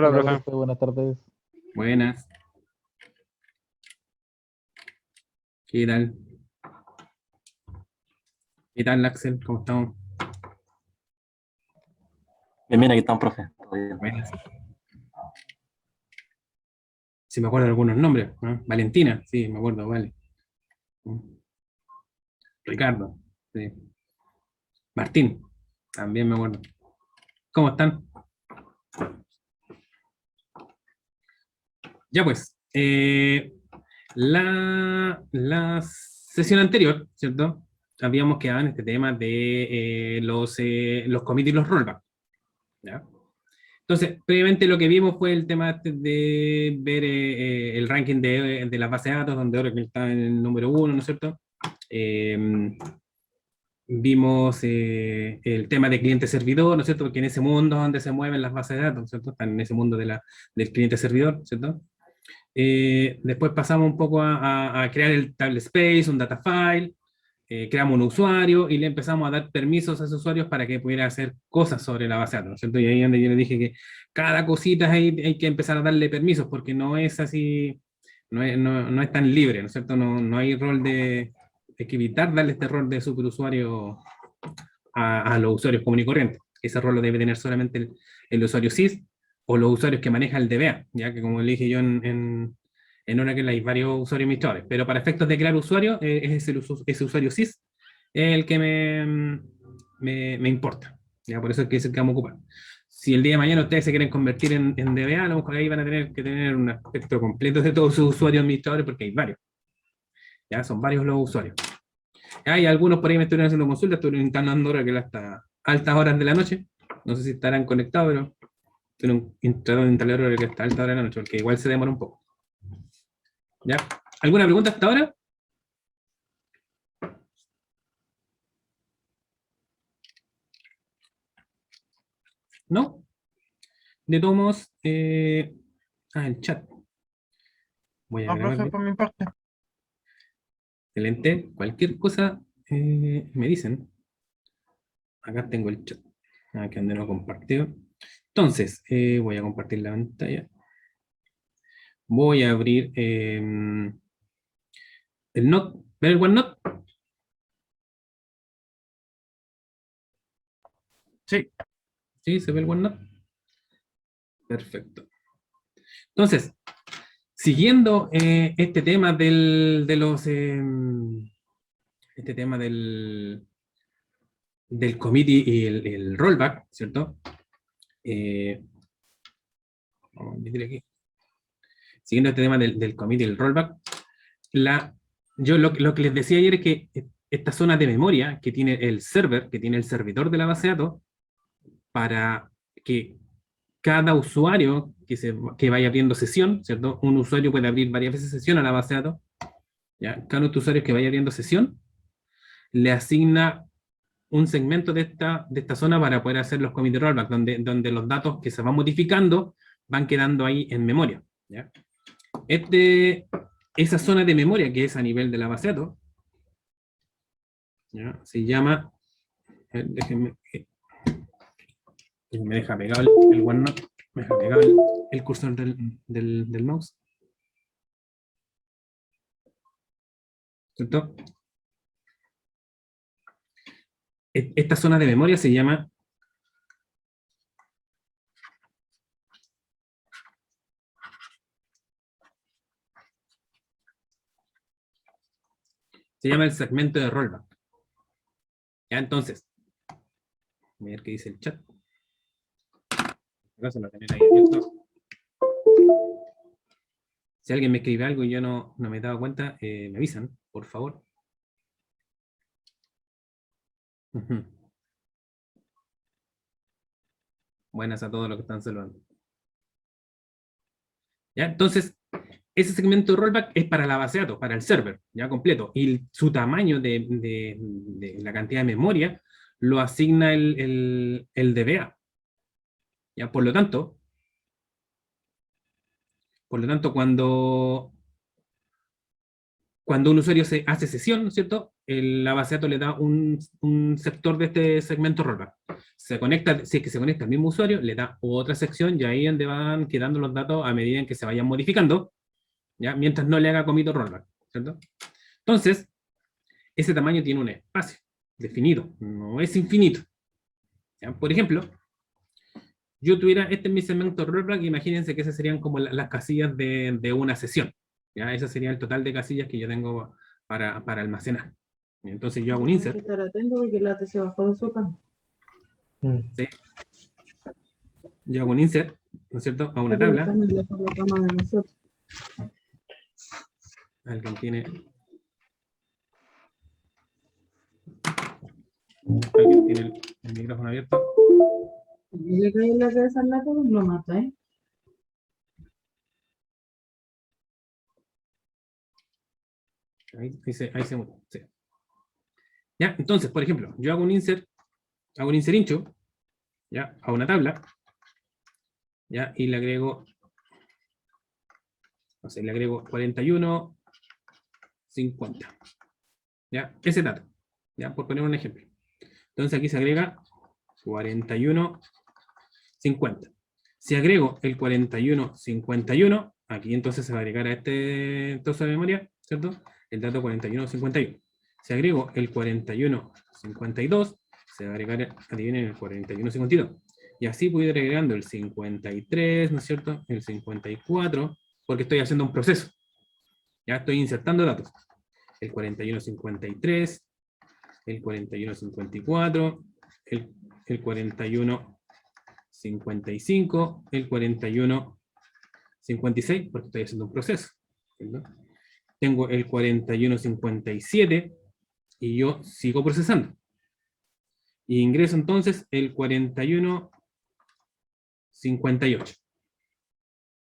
Hola, Hola, profe. profe, buenas tardes. Buenas. ¿Qué tal? ¿Qué tal, Axel? ¿Cómo estamos? Bien, bien, aquí estamos, profe. Todo bien. Buenas. Si me acuerdo de algunos nombres, ¿no? Valentina, sí, me acuerdo, vale. Ricardo, sí. Martín, también me acuerdo. ¿Cómo están? Ya pues, la sesión anterior, ¿cierto? Habíamos quedado en este tema de los commits y los rollbacks, ¿ya? Entonces, previamente lo que vimos fue el tema de ver el ranking de las bases de datos, donde Oracle está en el número 1, ¿no es cierto? Vimos el tema de cliente-servidor, ¿no es cierto? Porque en ese mundo donde se mueven las bases de datos, ¿no es cierto? Están en ese mundo del cliente-servidor, ¿cierto? Después pasamos un poco a crear el table space, un data file, creamos un usuario y le empezamos a dar permisos a esos usuarios para que pudiera hacer cosas sobre la base de datos, ¿no es cierto? Y ahí es donde yo le dije que cada cosita hay que empezar a darle permisos, porque no es así, no es tan libre, ¿no es cierto? No hay rol hay que evitar darle este rol de superusuario a los usuarios comunes y corrientes. Ese rol lo debe tener solamente el usuario SYS o los usuarios que maneja el DBA, ya que como le dije yo en Oracle hay varios usuarios administradores, pero para efectos de crear usuario, ese usuario SYS es el que me importa. ¿Ya? Por eso es el que vamos a ocupar. Si el día de mañana ustedes se quieren convertir en DBA, a lo mejor ahí van a tener que tener un aspecto completo de todos sus usuarios administradores, porque hay varios. ¿Ya? Son varios los usuarios. Hay algunos por ahí me estuvieron haciendo consultas, estuvieron instalando Oracle hasta altas horas de la noche. No sé si estarán conectados, pero estuvieron tratando de instalar Oracle hasta altas horas de la noche, porque igual se demora un poco. ¿Ya? ¿Alguna pregunta hasta ahora? ¿No? De todos modos, el chat. Voy a No, profe, grabar. por mi parte. Excelente. Cualquier cosa me dicen. Acá tengo el chat. Aquí donde no compartido. Entonces, voy a compartir la pantalla. Voy a abrir el Note. ¿Ven el OneNote? Sí. ¿Sí? ¿Se ve el OneNote? Perfecto. Entonces, siguiendo este tema este tema del committee y el rollback, ¿cierto? Vamos a meter aquí. Siguiendo este tema del committee y el rollback, yo lo que les decía ayer es que esta zona de memoria que tiene el server, que tiene el servidor de la base de datos, para que cada usuario que vaya abriendo sesión, ¿cierto? Un usuario puede abrir varias veces sesión a la base de datos, ¿ya? Cada uno de los usuarios que vaya abriendo sesión le asigna un segmento de esta zona para poder hacer los commit rollback, donde los datos que se van modificando van quedando ahí en memoria, ¿ya? Esa zona de memoria que es a nivel de la base de datos, ¿ya? Se llama, déjenme, me deja pegado el OneNote, me deja pegado el cursor del mouse. ¿Cierto? Esta zona de memoria se llama el segmento de rollback. Ya, entonces, voy a ver qué dice el chat. Lo tener ahí abierto. Si alguien me escribe algo y yo no me he dado cuenta, me avisan, por favor. Buenas a todos los que están saludando. ¿Ya? Entonces, ese segmento de rollback es para la base de datos, para el server, ya completo. Y su tamaño de la cantidad de memoria lo asigna el DBA. ¿Ya? Por lo tanto, cuando un usuario se hace sesión, ¿no es cierto? La base de datos le da un sector de este segmento rollback. se conecta, si es que se conecta al mismo usuario, le da otra sección y ahí es donde van quedando los datos a medida en que se vayan modificando, ¿ya? Mientras no le haga commit o rollback, ¿cierto? Entonces, ese tamaño tiene un espacio definido, no es infinito. ¿Ya? Por ejemplo, yo tuviera, este es mi segmento rollback, imagínense que esas serían como las casillas de una sesión. ¿Ya? Ese sería el total de casillas que yo tengo para almacenar. Entonces yo hago un insert. Estar atento porque la te se bajó de su cama. ¿Sí? Yo hago un insert, ¿no es cierto?, a una Pero tabla. está muy lejos de la cama de nosotros. Alguien tiene el micrófono abierto. Y le cae en la cabeza al gato, lo mata, ¿eh? Ahí se mueve. Sí. Ya, entonces, por ejemplo, yo hago un insert incho, ya, a una tabla, ya, y le agrego, no sé, le agrego 41, 50. Ya, ese dato, ya, por poner un ejemplo. Entonces aquí se agrega 41, 50. Si agrego el 41, 51, aquí entonces se va a agregar a este trozo de memoria, ¿cierto? El dato 41, 51. Si agrego el 41, 52, se va a agregar, adivinen, el 41, 52. Y así puedo ir agregando el 53, ¿no es cierto? El 54, porque estoy haciendo un proceso. Ya estoy insertando datos. El 41, 53, el 41, 54, el 41, 55, el 41, 56, porque estoy haciendo un proceso. ¿Entiendo? Tengo el 41, 57 y yo sigo procesando. Y ingreso entonces el 41, 58.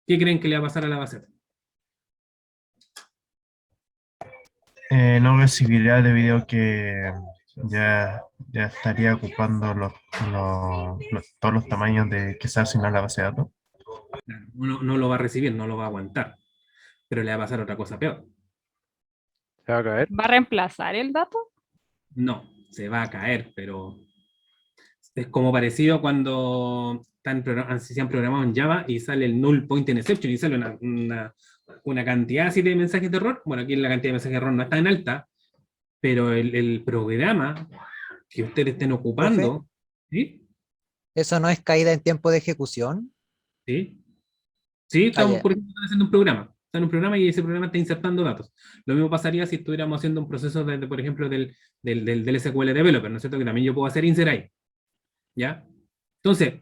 ¿Qué creen que le va a pasar a la base? No visibilidad debido a que ya estaría ocupando todos los tamaños que se asignan a la base de datos. No lo va a recibir, no lo va a aguantar. Pero le va a pasar otra cosa peor. ¿Se va a caer? ¿Va a reemplazar el dato? No, se va a caer, pero es como parecido cuando se han programado en Java y sale el null point exception y sale una cantidad así de mensajes de error. Bueno, aquí la cantidad de mensajes de error no es tan alta, pero el programa que ustedes estén ocupando, ¿sí? ¿Eso no es caída en tiempo de ejecución? ¿Sí? Sí, estamos, Ya. por ejemplo, haciendo un programa. Está en un programa y ese programa está insertando datos. Lo mismo pasaría si estuviéramos haciendo un proceso, por ejemplo, del SQL Developer, ¿no es cierto? Que también yo puedo hacer insert ahí. ¿Ya? Entonces,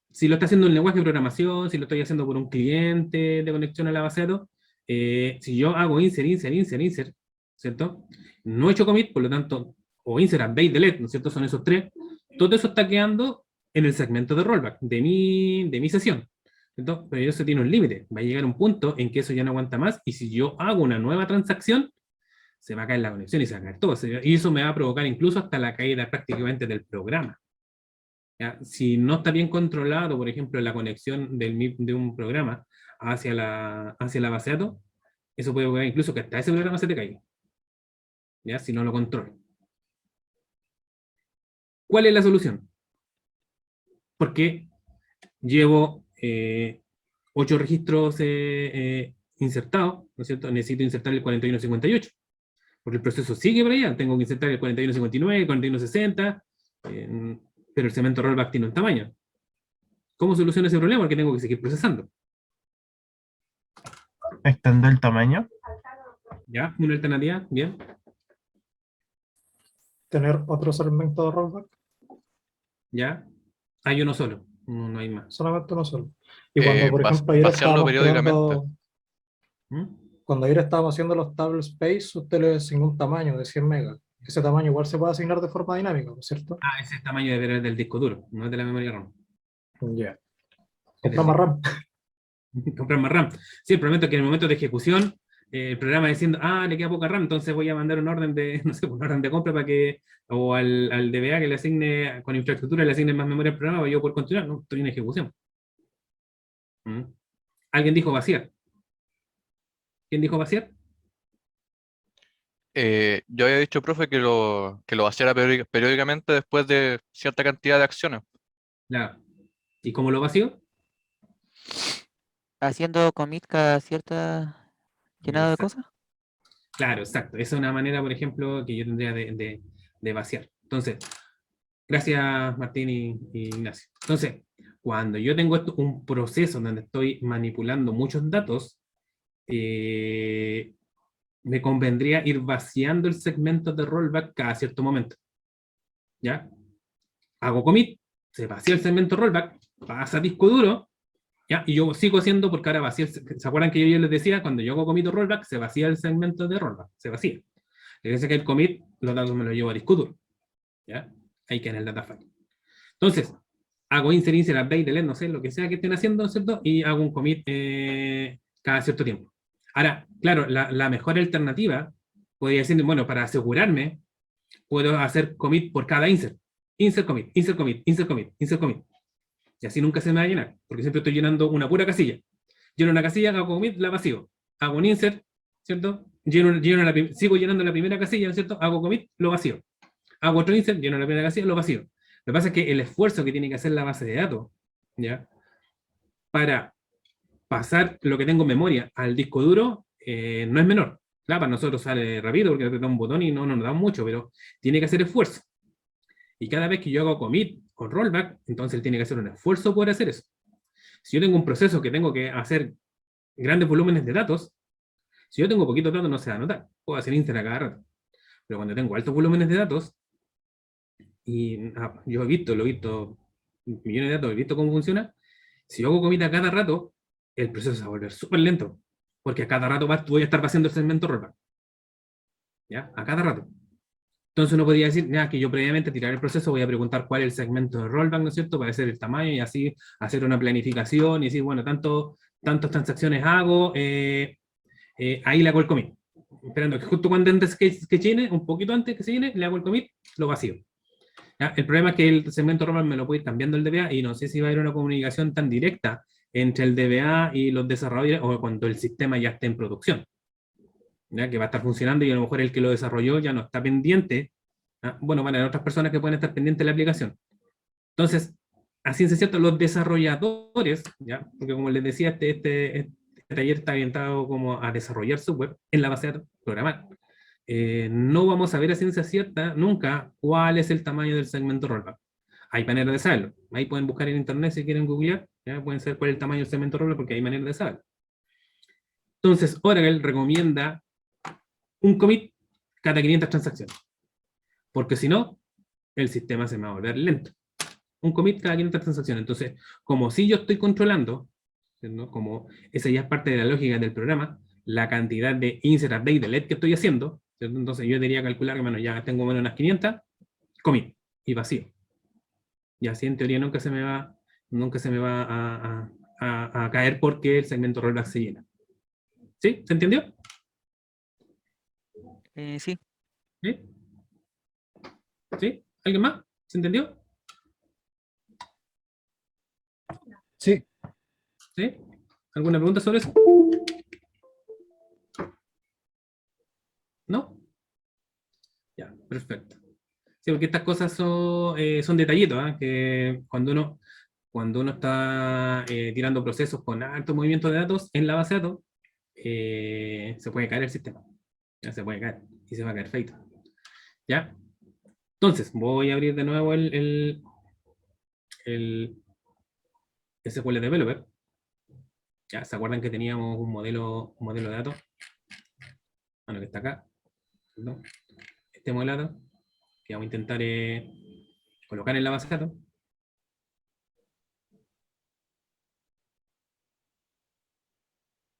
si lo está haciendo el lenguaje de programación, si lo estoy haciendo por un cliente de conexión a la base de datos, si yo hago insert, ¿cierto? No he hecho commit, por lo tanto, o insert, update, delete, ¿no es cierto? Son esos tres. Todo eso está quedando en el segmento de rollback de mi sesión. ¿Cierto? Pero eso tiene un límite. Va a llegar un punto en que eso ya no aguanta más y si yo hago una nueva transacción, se va a caer la conexión y se va a caer todo. Y eso me va a provocar incluso hasta la caída prácticamente del programa. ¿Ya? Si no está bien controlado, por ejemplo, la conexión de un programa hacia la base de datos, eso puede provocar incluso que hasta ese programa se te caiga. ¿Ya? Si no lo controla. ¿Cuál es la solución? Porque llevo 8 registros insertados, ¿no es cierto? Necesito insertar el 4158, porque el proceso sigue por allá, tengo que insertar el 4159, el 4160, pero el segmento rollback tiene un tamaño. ¿Cómo soluciono ese problema? Porque tengo que seguir procesando. Extender el tamaño. ¿Ya? Una alternativa, bien. Tener otro segmento de rollback, ¿Ya? Hay uno solo, no hay más. solamente uno solo. Y cuando, por ejemplo, ayer vaciarlo estábamos periódicamente. ¿Mm? cuando ayer estábamos haciendo los table space, usted le asignó un tamaño de 100 megas. Ese tamaño igual se puede asignar de forma dinámica, ¿no es cierto? Ah, ese es el tamaño del disco duro, no es de la memoria RAM. Ya. Es Comprar más RAM. comprar más RAM. Sí, el problema es que en el momento de ejecución, el programa diciendo, le queda poca RAM, entonces voy a mandar un orden de, no sé, un orden de compra para que, o al DBA que le asigne, con infraestructura le asigne más memoria al programa para yo poder continuar, no, estoy en ejecución. ¿Mm? ¿Alguien dijo vaciar? ¿Quién dijo vaciar? Yo había dicho, profe, que lo vaciara periódicamente después de cierta cantidad de acciones. ¿Y cómo lo vacío? Haciendo commit cada cierta llenado de Exacto. cosas. Claro, exacto. Esa es una manera, por ejemplo, que yo tendría de vaciar. Entonces, gracias Martín y Ignacio. Entonces, cuando yo tengo un proceso donde estoy manipulando muchos datos, me convendría ir vaciando el segmento de rollback cada cierto momento. ¿Ya? Hago commit, se vacía el segmento rollback, pasa a disco duro, ¿ya? Y yo sigo haciendo porque ahora vacía. ¿Se acuerdan que yo les decía? Cuando yo hago commit o rollback, se vacía el segmento de rollback, se vacía. Le dice que el commit, los datos me los llevo a disco duro. ¿Ya? Ahí queda en el data file. Entonces, hago insert, update, delete, no sé, lo que sea que estén haciendo, ¿cierto? Y hago un commit cada cierto tiempo. Ahora, claro, la mejor alternativa, podría decir, bueno, para asegurarme, puedo hacer commit por cada insert. Insert commit, insert commit, insert commit, insert commit. Y así nunca se me va a llenar, porque siempre estoy llenando una pura casilla. Lleno una casilla, hago commit, la vacío. Hago un insert, ¿cierto? Sigo llenando la primera casilla, ¿cierto? Hago commit, lo vacío. Hago otro insert, lleno la primera casilla, lo vacío. Lo que pasa es que el esfuerzo que tiene que hacer la base de datos, ¿ya? Para pasar lo que tengo en memoria al disco duro, no es menor. Claro, para nosotros sale rápido porque apretamos un botón y no nos da mucho, pero tiene que hacer esfuerzo. Y cada vez que yo hago commit o rollback, entonces él tiene que hacer un esfuerzo por hacer eso. Si yo tengo un proceso que tengo que hacer grandes volúmenes de datos, si yo tengo poquitos datos no se va a notar. Puedo hacer insert a cada rato. Pero cuando tengo altos volúmenes de datos, y yo lo he visto millones de datos, he visto cómo funciona, si yo hago commit a cada rato, el proceso se va a volver súper lento, porque a cada rato voy a estar pasando el segmento rollback. ¿Ya? A cada rato. Entonces uno podría decir, que yo previamente tirar el proceso voy a preguntar cuál es el segmento de rollback, ¿no es cierto?, para hacer el tamaño y así hacer una planificación y decir, bueno, tantas transacciones hago, ahí le hago el commit. Esperando que justo cuando antes que llene, un poquito antes que se llene, le hago el commit, lo vacío. ¿Ya? El problema es que el segmento rollback me lo puede ir cambiando el DBA y no sé si va a haber una comunicación tan directa entre el DBA y los desarrolladores o cuando el sistema ya esté en producción. ¿Ya? Que va a estar funcionando y a lo mejor el que lo desarrolló ya no está pendiente. Bueno, van a haber otras personas que pueden estar pendientes de la aplicación. Entonces, así es cierto, los desarrolladores, ¿ya? Porque como les decía, este taller está orientado como a desarrollar software en la base de datos, programar. No vamos a ver a ciencia cierta nunca cuál es el tamaño del segmento rollback. Hay manera de saberlo. Ahí pueden buscar en internet si quieren googlear, ¿ya? Pueden saber cuál es el tamaño del segmento rollback porque hay manera de saberlo. Entonces, Oracle recomienda un commit cada 500 transacciones. Porque si no, el sistema se me va a volver lento. Un commit cada 500 transacciones. Entonces, como si yo estoy controlando, ¿no? Como esa ya es parte de la lógica del programa, la cantidad de insert, update, delete que estoy haciendo, ¿cierto? Entonces yo debería calcular que, bueno, ya tengo menos unas 500, commit y vacío. Y así en teoría nunca se me va a caer porque el segmento rollback se llena. ¿Sí? ¿Se entendió? Sí. ¿Sí? ¿Sí? ¿Alguien más? ¿Se entendió? Sí, ¿Sí? ¿Alguna pregunta sobre eso? ¿No? Ya, perfecto. Sí, porque estas cosas son detallitos, que cuando uno está tirando procesos con alto movimiento de datos en la base de datos, se puede caer el sistema. Ya se puede caer y se va a caer feito. ¿Ya? Entonces, voy a abrir de nuevo el SQL Developer. ¿Ya? ¿Se acuerdan que teníamos un modelo de datos? Bueno, que está acá. ¿No? Este modelo de datos que vamos a intentar colocar en la base de datos.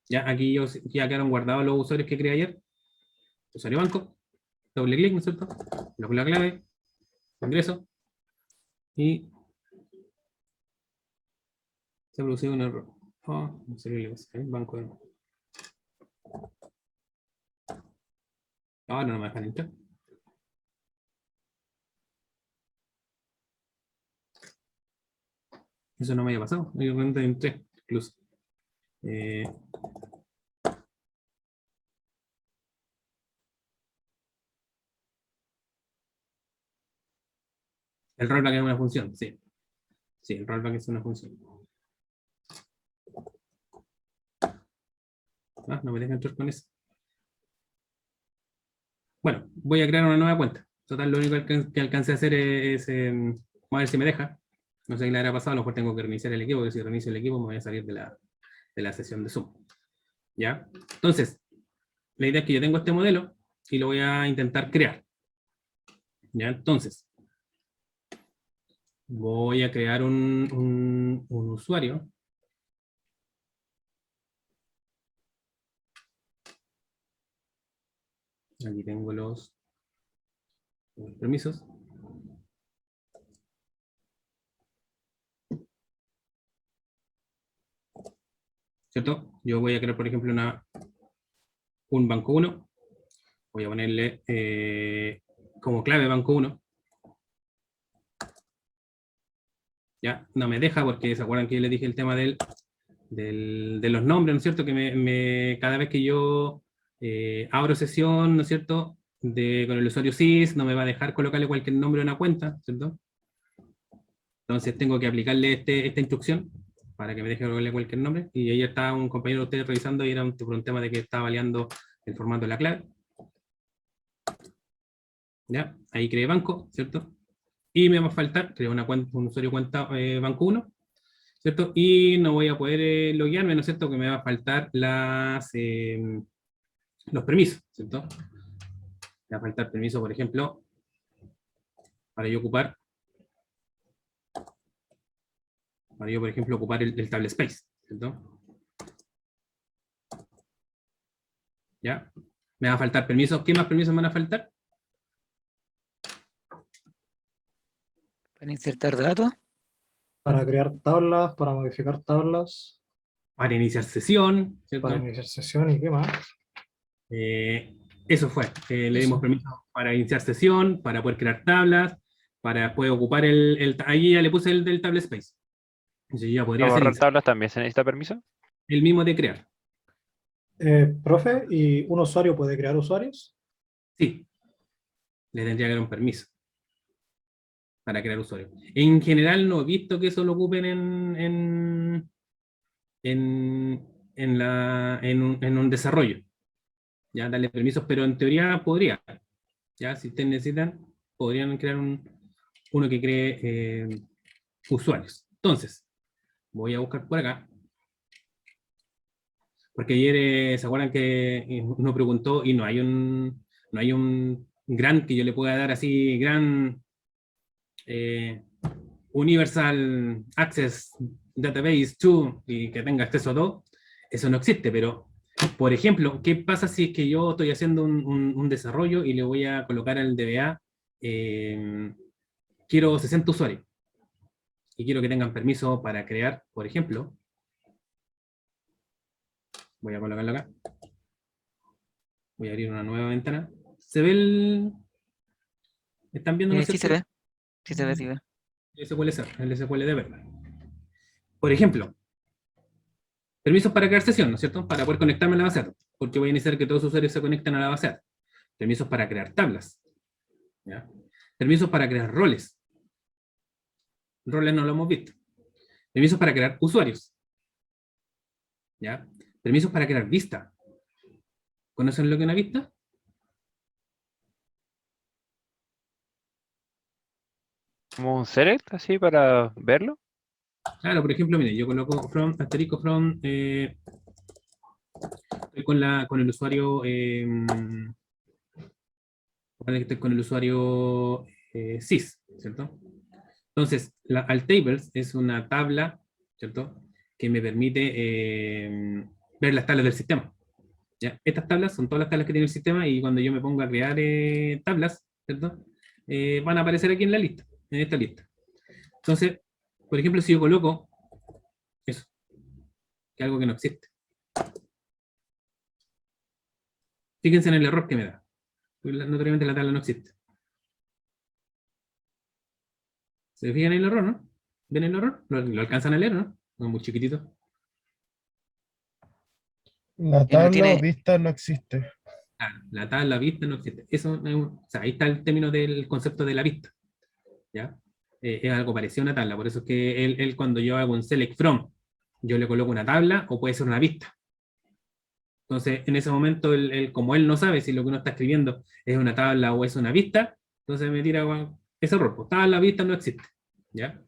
Ya aquí ya quedaron guardados los usuarios que creé ayer. Usuario banco, doble clic, ¿no es cierto? Coloco la clave, ingreso y se producido un error. No sé qué le pasa, banco de nuevo. Ahora no me dejan entrar. Eso no me había pasado. Yo entré incluso. El rollback es una función, sí. Sí, el rollback es una función. Ah, no me deja entrar con eso. Bueno, voy a crear una nueva cuenta. Total, lo único que alcancé a hacer es vamos a ver si me deja. No sé qué le habrá pasado, a lo mejor tengo que reiniciar el equipo, porque si reinicio el equipo me voy a salir de la sesión de Zoom. ¿Ya? Entonces, la idea es que yo tengo este modelo y lo voy a intentar crear. ¿Ya? Entonces, voy a crear un usuario. Aquí tengo los permisos. ¿Cierto? Yo voy a crear, por ejemplo, un banco 1. Voy a ponerle como clave banco 1. Ya, no me deja porque se acuerdan que yo les dije el tema de los nombres, ¿no es cierto? Que cada vez que yo abro sesión, ¿no es cierto? Con el usuario sys, no me va a dejar colocarle cualquier nombre a una cuenta, ¿cierto? Entonces tengo que aplicarle esta instrucción para que me deje colocarle cualquier nombre. Y ahí está un compañero de ustedes revisando y era por un tema de que estaba variando el formato de la clave. ¿Ya? Ahí creé banco, ¿cierto? Y me va a faltar, creo un usuario cuenta banco 1, ¿cierto? Y no voy a poder loguearme, ¿no es cierto? Que me va a faltar los permisos, ¿cierto? Me va a faltar permiso, por ejemplo, para yo, por ejemplo, ocupar el table space, ¿cierto? ¿Ya? Me va a faltar permisos. ¿Qué más permisos me van a faltar? Para insertar datos. Para crear tablas, para modificar tablas, Para iniciar sesión, ¿cierto? para iniciar sesión y qué más. Eso fue. Le dimos permiso para iniciar sesión, para poder crear tablas, para poder ocupar ahí ya le puse el del table space. Entonces yo ya podría ¿Para hacer borrar tablas también se necesita permiso? el mismo de crear. Profe, ¿y un usuario puede crear usuarios? Sí. Le tendría que dar un permiso para crear usuarios. En general no he visto que eso lo ocupen en un desarrollo. Ya, darle permisos, pero en teoría podría. Ya, si ustedes necesitan, podrían crear uno que cree usuarios. Entonces, voy a buscar por acá. Porque ayer, ¿se acuerdan que uno preguntó y no hay un gran que yo le pueda dar así, gran Universal Access Database 2 y que tenga acceso a todo? Eso no existe, pero, por ejemplo, ¿qué pasa si es que yo estoy haciendo un desarrollo y le voy a colocar al DBA, quiero 60 usuarios y quiero que tengan permiso para crear, por ejemplo, voy a colocarlo acá, voy a abrir una nueva ventana, ¿se ve ¿están viendo? Sí se ve. Sí se ve, sí ve. El SQL de verdad. Por ejemplo, permisos para crear sesión, ¿no es cierto? Para poder conectarme a la base de datos, porque voy a iniciar que todos los usuarios se conecten a la base de datos. Permisos para crear tablas. ¿Ya? Permisos para crear roles. Roles no lo hemos visto. Permisos para crear usuarios. ¿Ya? Permisos para crear vista. ¿Conocen lo que es una vista? ¿Como un select así para verlo? Claro, por ejemplo, mire, yo coloco from, asterisco from, estoy con el usuario, estoy con el usuario sys, ¿cierto? Entonces, alt tables es una tabla, ¿cierto? Que me permite ver las tablas del sistema. ¿Ya? Estas tablas son todas las tablas que tiene el sistema y cuando yo me pongo a crear tablas, ¿cierto? Van a aparecer aquí en la lista, en esta lista. Entonces, por ejemplo, si yo coloco eso, que es algo que no existe. Fíjense en el error que me da. Notoriamente la tabla no existe. ¿Se fijan en el error, no? ¿Ven el error? ¿Lo alcanzan a leer, no? No, muy chiquitito. La Que no tabla tiene- o vista no existe. Claro, la tabla vista no existe. Eso, o sea, ahí está el término del concepto de la vista. ¿Ya? es algo parecido a una tabla. Por eso es que él cuando yo hago un select from, yo le coloco una tabla o puede ser una vista. Entonces, en ese momento, como él no sabe si lo que uno está escribiendo es una tabla o es una vista, entonces me tira bueno, ese error. Pues tabla, vista no existe. ¿Ya?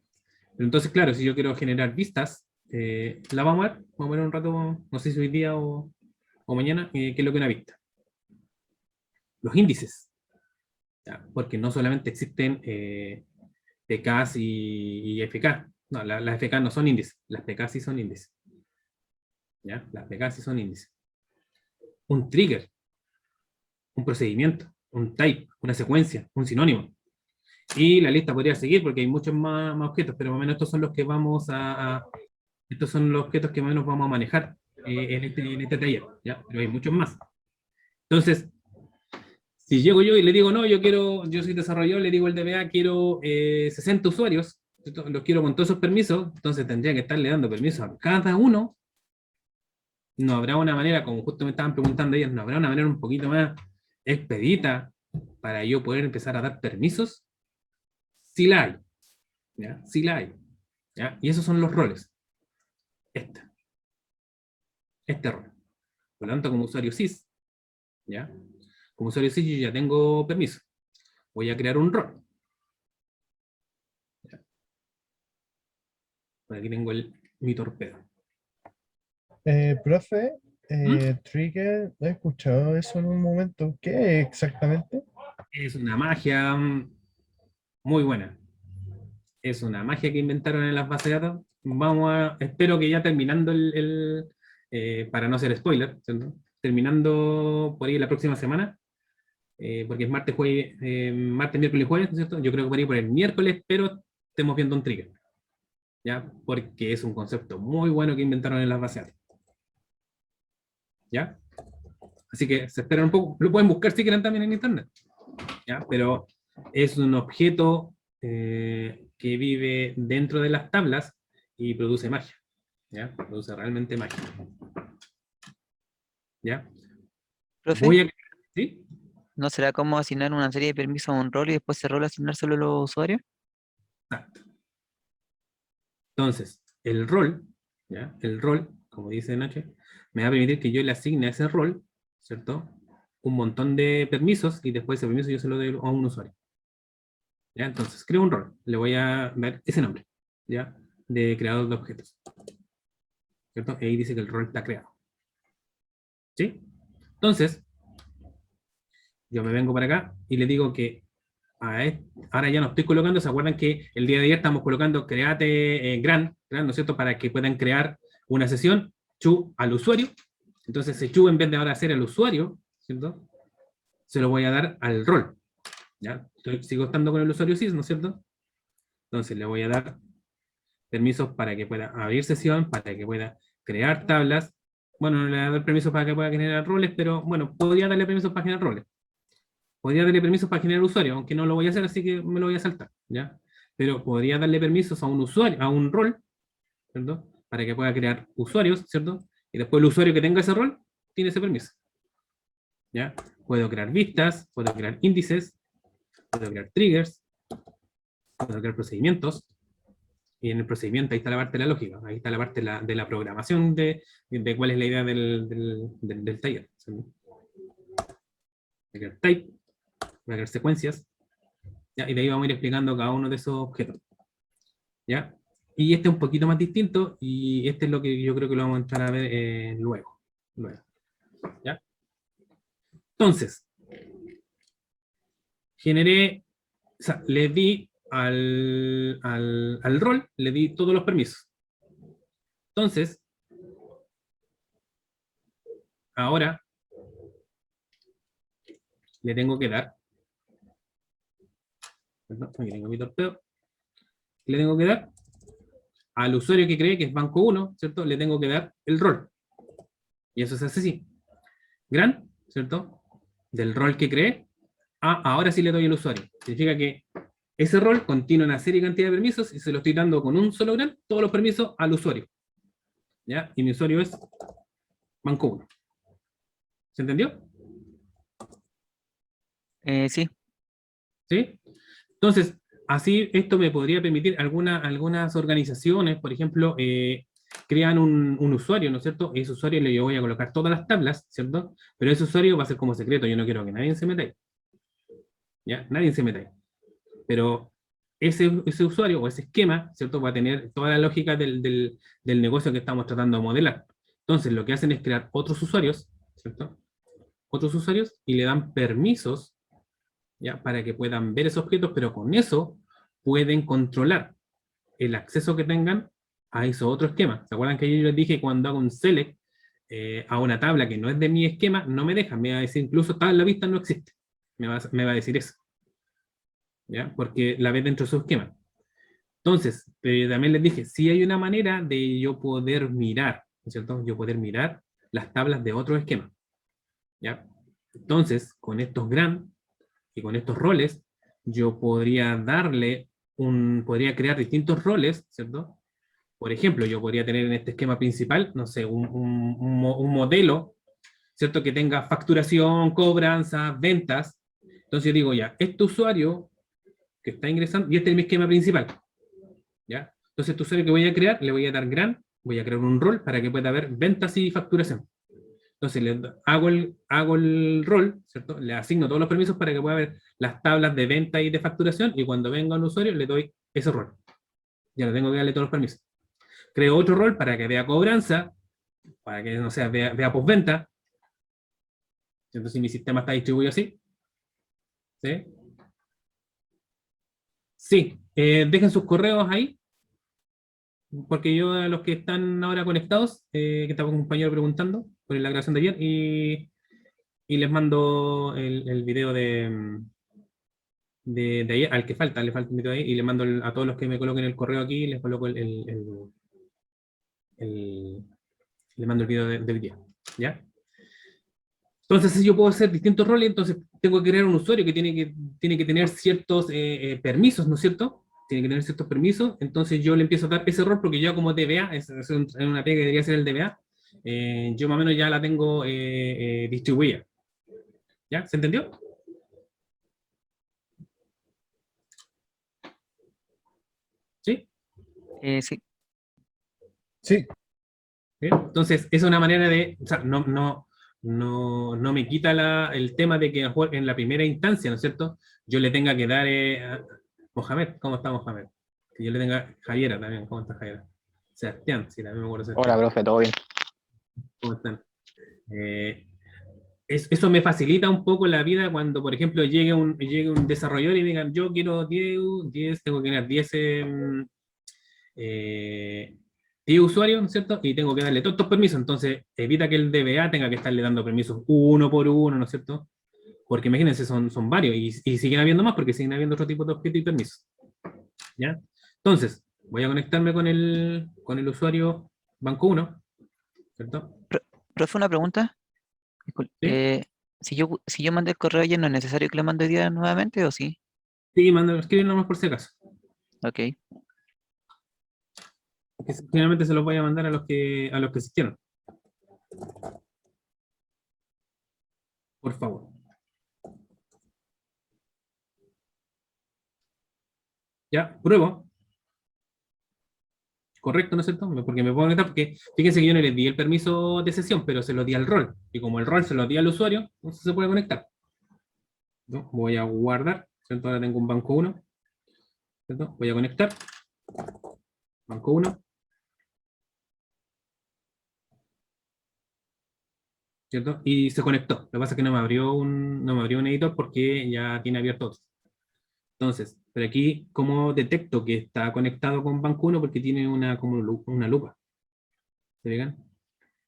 Pero entonces, claro, si yo quiero generar vistas, la vamos a ver un rato, no sé si hoy día o mañana, qué es lo que es una vista. Los índices. ¿Ya? Porque no solamente existen PKs y FK. No, las FK no son índices, las PK sí son índices. ¿Ya? Las PK sí son índices. Un trigger, un procedimiento, un type, una secuencia, un sinónimo. Y la lista podría seguir porque hay muchos más objetos, pero más o menos estos son los que vamos estos son los objetos que más o menos vamos a manejar en este taller, ¿ya? Pero hay muchos más. Entonces, si llego yo y le digo, no, yo soy desarrollador, le digo al DBA, quiero 60 usuarios, los quiero con todos esos permisos, entonces tendría que estarle dando permisos a cada uno. No habrá una manera, como justo me estaban preguntando ellos, no habrá una manera un poquito más expedita para yo poder empezar a dar permisos. Sí la hay, ¿ya? Sí la hay, ¿ya? Y esos son los roles. Este rol. Por lo tanto, como usuario sys, ¿ya? Como usuario sys yo ya tengo permiso. Voy a crear un rol. ¿Ya? Por aquí tengo mi torpedo. Profe, Trigger, he escuchado eso en un momento. ¿Qué es exactamente? Es una magia muy buena. Es una magia que inventaron en las bases de datos. Espero que ya terminando para no ser spoiler, ¿cierto? Terminando por ahí la próxima semana, porque es martes, miércoles y jueves, ¿cierto? Yo creo que por ahí por el miércoles, pero estemos viendo un trigger, ¿ya? Porque es un concepto muy bueno que inventaron en las bases de datos. ¿Ya? Así que se esperan un poco, lo pueden buscar si quieren también en internet, ¿ya? Pero es un objeto que vive dentro de las tablas y produce magia, ¿ya? Produce realmente magia. ¿Ya? Profe, Voy a... ¿Sí? ¿no será como asignar una serie de permisos a un rol y después ese rol asignárselo a los usuarios? Exacto. Entonces, el rol, ¿ya? El rol, como dice Nacho, me va a permitir que yo le asigne a ese rol, ¿cierto? Un montón de permisos y después ese permiso yo se lo doy a un usuario. ¿Ya? Entonces, creo un rol. Le voy a dar ese nombre, ¿ya? De creador de objetos. ¿Cierto? Y ahí dice que el rol está creado. ¿Sí? Entonces, yo me vengo para acá y le digo que ahora ya no estoy colocando, ¿se acuerdan que el día de ayer estamos colocando create gran, ¿no es cierto? Para que puedan crear una sesión, chu al usuario. Entonces, ese chu en vez de ahora hacer al usuario, ¿cierto? Se lo voy a dar al rol. ¿Ya? Sigo estando con el usuario sys, ¿no es cierto? Entonces le voy a dar permisos para que pueda abrir sesión, para que pueda crear tablas. Bueno, no le voy a dar permisos para que pueda generar roles, pero bueno, podría darle permisos para generar roles. Podría darle permisos para generar usuarios, aunque no lo voy a hacer, así que me lo voy a saltar, ¿ya? Pero podría darle permisos a un usuario, a un rol, ¿cierto? Para que pueda crear usuarios, ¿cierto? Y después el usuario que tenga ese rol, tiene ese permiso. ¿Ya? Puedo crear vistas, puedo crear índices, puedo crear triggers, puedo crear procedimientos, y en el procedimiento ahí está la parte de la lógica, ahí está la parte de la programación de cuál es la idea del taller. Voy a crear type, voy a crear secuencias, ¿ya? Y de ahí vamos a ir explicando cada uno de esos objetos. ¿Ya? Y este es un poquito más distinto, y este es lo que yo creo que lo vamos a entrar a ver luego. ¿Ya? Entonces, generé, o sea, le di al rol, le di todos los permisos. Entonces, ahora le tengo que dar, perdón, aquí tengo mi torpedo, le tengo que dar al usuario que cree que es banco 1, ¿cierto? Le tengo que dar el rol. Y eso se hace así. Gran, ¿cierto? Del rol que cree, ahora sí le doy al usuario. Significa que ese rol contiene una serie y cantidad de permisos y se lo estoy dando con un solo gran, todos los permisos al usuario. ¿Ya? Y mi usuario es banco 1. ¿Se entendió? Sí. ¿Sí? Entonces, Así, esto me podría permitir algunas organizaciones, por ejemplo, crean un usuario, ¿no es cierto? Ese usuario le yo voy a colocar todas las tablas, ¿cierto? Pero ese usuario va a ser como secreto, yo no quiero que nadie se meta ahí. ¿Ya? Nadie se meta ahí. Pero ese usuario o ese esquema, ¿cierto? Va a tener toda la lógica del negocio que estamos tratando de modelar. Entonces, lo que hacen es crear otros usuarios, ¿cierto? Otros usuarios y le dan permisos, ¿ya? Para que puedan ver esos objetos, pero con eso pueden controlar el acceso que tengan a ese otro esquema. ¿Se acuerdan que yo les dije cuando hago un select a una tabla que no es de mi esquema, no me deja, me va a decir incluso tabla vista no existe. Me va a decir eso. ¿Ya? Porque la ves dentro de su esquema. Entonces, también les dije, si hay una manera de yo poder mirar, ¿no es cierto? Yo poder mirar las tablas de otro esquema. ¿Ya? Entonces, con estos GRAM y con estos roles, yo podría podría crear distintos roles, ¿cierto? Por ejemplo, yo podría tener en este esquema principal, no sé, un modelo, ¿cierto? Que tenga facturación, cobranza, ventas. Entonces yo digo, ya, este usuario que está ingresando, y este es mi esquema principal, ¿ya? Entonces este usuario que voy a crear, le voy a dar GRAM, voy a crear un rol para que pueda ver ventas y facturación. Entonces hago el rol, ¿cierto? Le asigno todos los permisos para que pueda ver las tablas de venta y de facturación, y cuando venga un usuario le doy ese rol. Ya no tengo que darle todos los permisos. Creo otro rol para que vea cobranza, para que, no sé, vea postventa. Entonces mi sistema está distribuido así. ¿Sí? Sí, dejen sus correos ahí, porque yo a los que están ahora conectados, que estaba un compañero preguntando por la grabación de ayer, y les mando el video de ayer, al que falta, le falta un video ahí, y le mando a todos los que me coloquen el correo aquí, les coloco le mando el video de hoy día, ¿ya? Entonces, si yo puedo hacer distintos roles, entonces tengo que crear un usuario que tiene que tener ciertos permisos, ¿no es cierto? Tiene que tener ciertos permisos, entonces yo le empiezo a dar ese rol porque yo como DBA, es una pega que debería ser el DBA, yo más o menos ya la tengo distribuida. ¿Ya? ¿Se entendió? ¿Sí? Sí. Sí, ¿Sí? Entonces, es una manera de, o sea, no me quita el tema de que en la primera instancia, ¿no es cierto? Yo le tenga que dar Mohamed, ¿cómo está Mohamed? Que yo le tenga Javiera también, ¿cómo está Javiera? Sebastián, sí, también me acuerdo de Sebastián. Hola, profe, ¿todo bien? ¿Cómo están? Eso me facilita un poco la vida cuando, por ejemplo, llegue un desarrollador y digan, yo quiero 10 tengo que tener 10 usuarios, ¿no es cierto? Y tengo que darle todos estos permisos, entonces evita que el DBA tenga que estarle dando permisos uno por uno, ¿no es cierto? Porque imagínense, son varios y siguen habiendo más porque siguen habiendo otro tipo de objetos y permisos. ¿Ya? Entonces, voy a conectarme con el usuario Banco 1, ¿cierto? Profe, una pregunta. Disculpe, ¿Sí? si yo mandé el correo ayer, ¿no es necesario que le mande hoy día nuevamente o sí? Sí, escriben nomás por si acaso. Ok. Que finalmente se los voy a mandar a los que asistieron. Por favor. Ya, pruebo. Correcto, ¿no es cierto? Porque me puedo conectar, porque fíjense que yo no les di el permiso de sesión, pero se lo di al rol. Y como el rol se lo di al usuario, entonces se puede conectar. ¿No? Voy a guardar, ¿cierto? Ahora tengo un banco 1. ¿Cierto? Voy a conectar. Banco 1. ¿Cierto? Y se conectó. Lo que pasa es que no me abrió un editor porque ya tiene abierto otro. Entonces, pero aquí, ¿cómo detecto que está conectado con Banco 1? Porque tiene como una lupa. ¿Se fijan?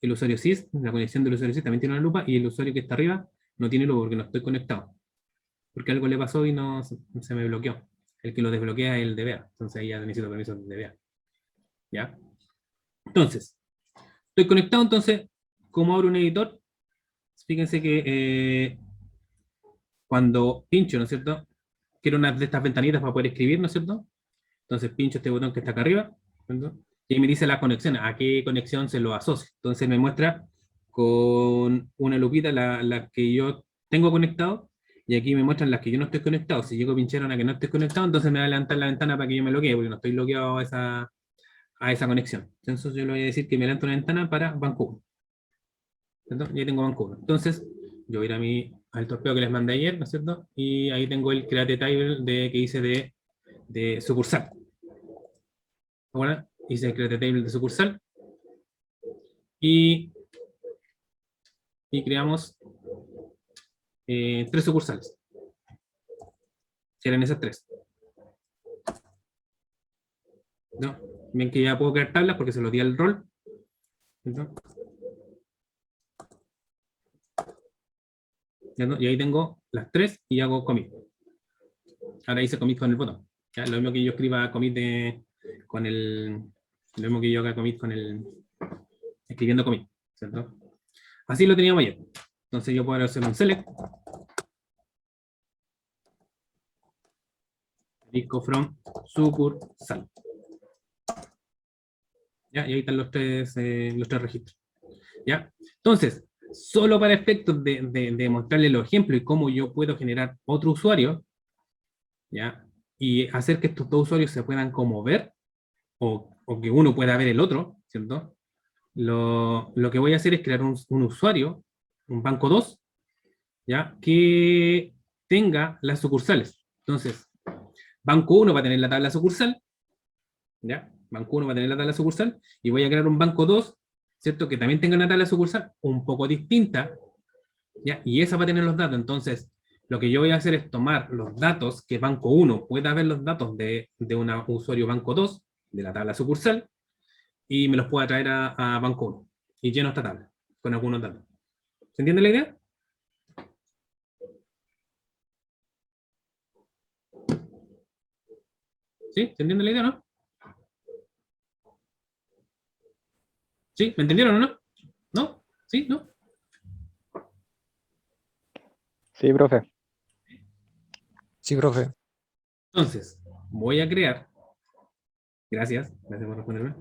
El usuario SIS, la conexión del usuario SIS también tiene una lupa, y el usuario que está arriba no tiene lupa porque no estoy conectado. Porque algo le pasó y no se me bloqueó. El que lo desbloquea es el DBA. Entonces ahí ya necesito permiso del DBA. ¿Ya? Entonces, estoy conectado, entonces, ¿cómo abro un editor? Fíjense que cuando pincho, ¿no es cierto? Quiero una de estas ventanitas para poder escribir, ¿no es cierto? Entonces pincho este botón que está acá arriba, ¿cierto? Y ahí me dice la conexión, a qué conexión se lo asocia. Entonces me muestra con una lupita la que yo tengo conectado, y aquí me muestran las que yo no estoy conectado. Si llego a pinchar a una que no estoy conectado, entonces me va a levantar la ventana para que yo me loguee, porque no estoy logueado a esa conexión. Entonces yo le voy a decir que me levanta una ventana para banco 1. ¿Cierto? Y ahí tengo banco 1. Entonces, yo voy a ir al torpeo que les mandé ayer, ¿no es cierto? Y ahí tengo el create table que hice de sucursal. Ahora hice el create table de sucursal. Y creamos 3 sucursales. Eran esas 3. ¿No? Ven que ya puedo crear tablas porque se lo di al rol. ¿No? ¿No? Y ahí tengo las 3 y hago commit. Ahora hice commit con el botón. ¿Ya? Lo mismo que yo escriba commit lo mismo que yo haga commit escribiendo commit. ¿Cierto? Así lo teníamos ayer. Entonces yo puedo hacer un select. Disco from sucursal. ¿Ya? Y ahí están los tres registros. ¿Ya? Entonces, solo para efectos de mostrarles los ejemplos y cómo yo puedo generar otro usuario, ¿ya? Y hacer que estos dos usuarios se puedan como ver, o que uno pueda ver el otro, ¿cierto? Lo que voy a hacer es crear un usuario, un banco 2, ¿ya? Que tenga las sucursales. Entonces, banco 1 va a tener la tabla sucursal, ¿ya? Banco 1 va a tener la tabla sucursal, y voy a crear un banco 2, ¿cierto? Que también tenga una tabla sucursal un poco distinta, ¿ya? Y esa va a tener los datos. Entonces, lo que yo voy a hacer es tomar los datos que banco 1 pueda ver los datos de un usuario banco 2, de la tabla sucursal, y me los pueda traer a banco 1. Y lleno esta tabla con algunos datos. ¿Se entiende la idea? ¿Sí? ¿Se entiende la idea, no? ¿Sí? ¿Me entendieron o no? ¿No? ¿Sí? ¿No? Sí, profe. Sí, profe. Entonces, voy a crear, gracias por responderme,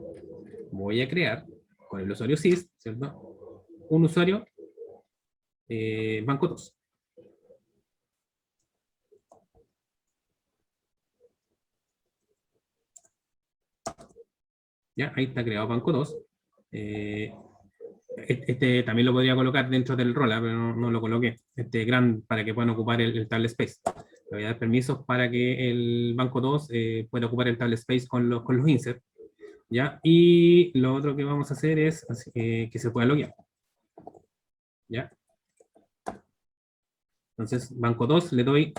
voy a crear con el usuario sys, ¿cierto? Un usuario banco 2. Ya, ahí está creado banco 2. Este también lo podría colocar dentro del rol, pero no lo coloqué. Para que puedan ocupar el table space. Le voy a dar permisos para que el banco 2 pueda ocupar el table space con los insert. ¿Ya? Y lo otro que vamos a hacer es que se pueda loguear. ¿Ya? Entonces, banco 2 le doy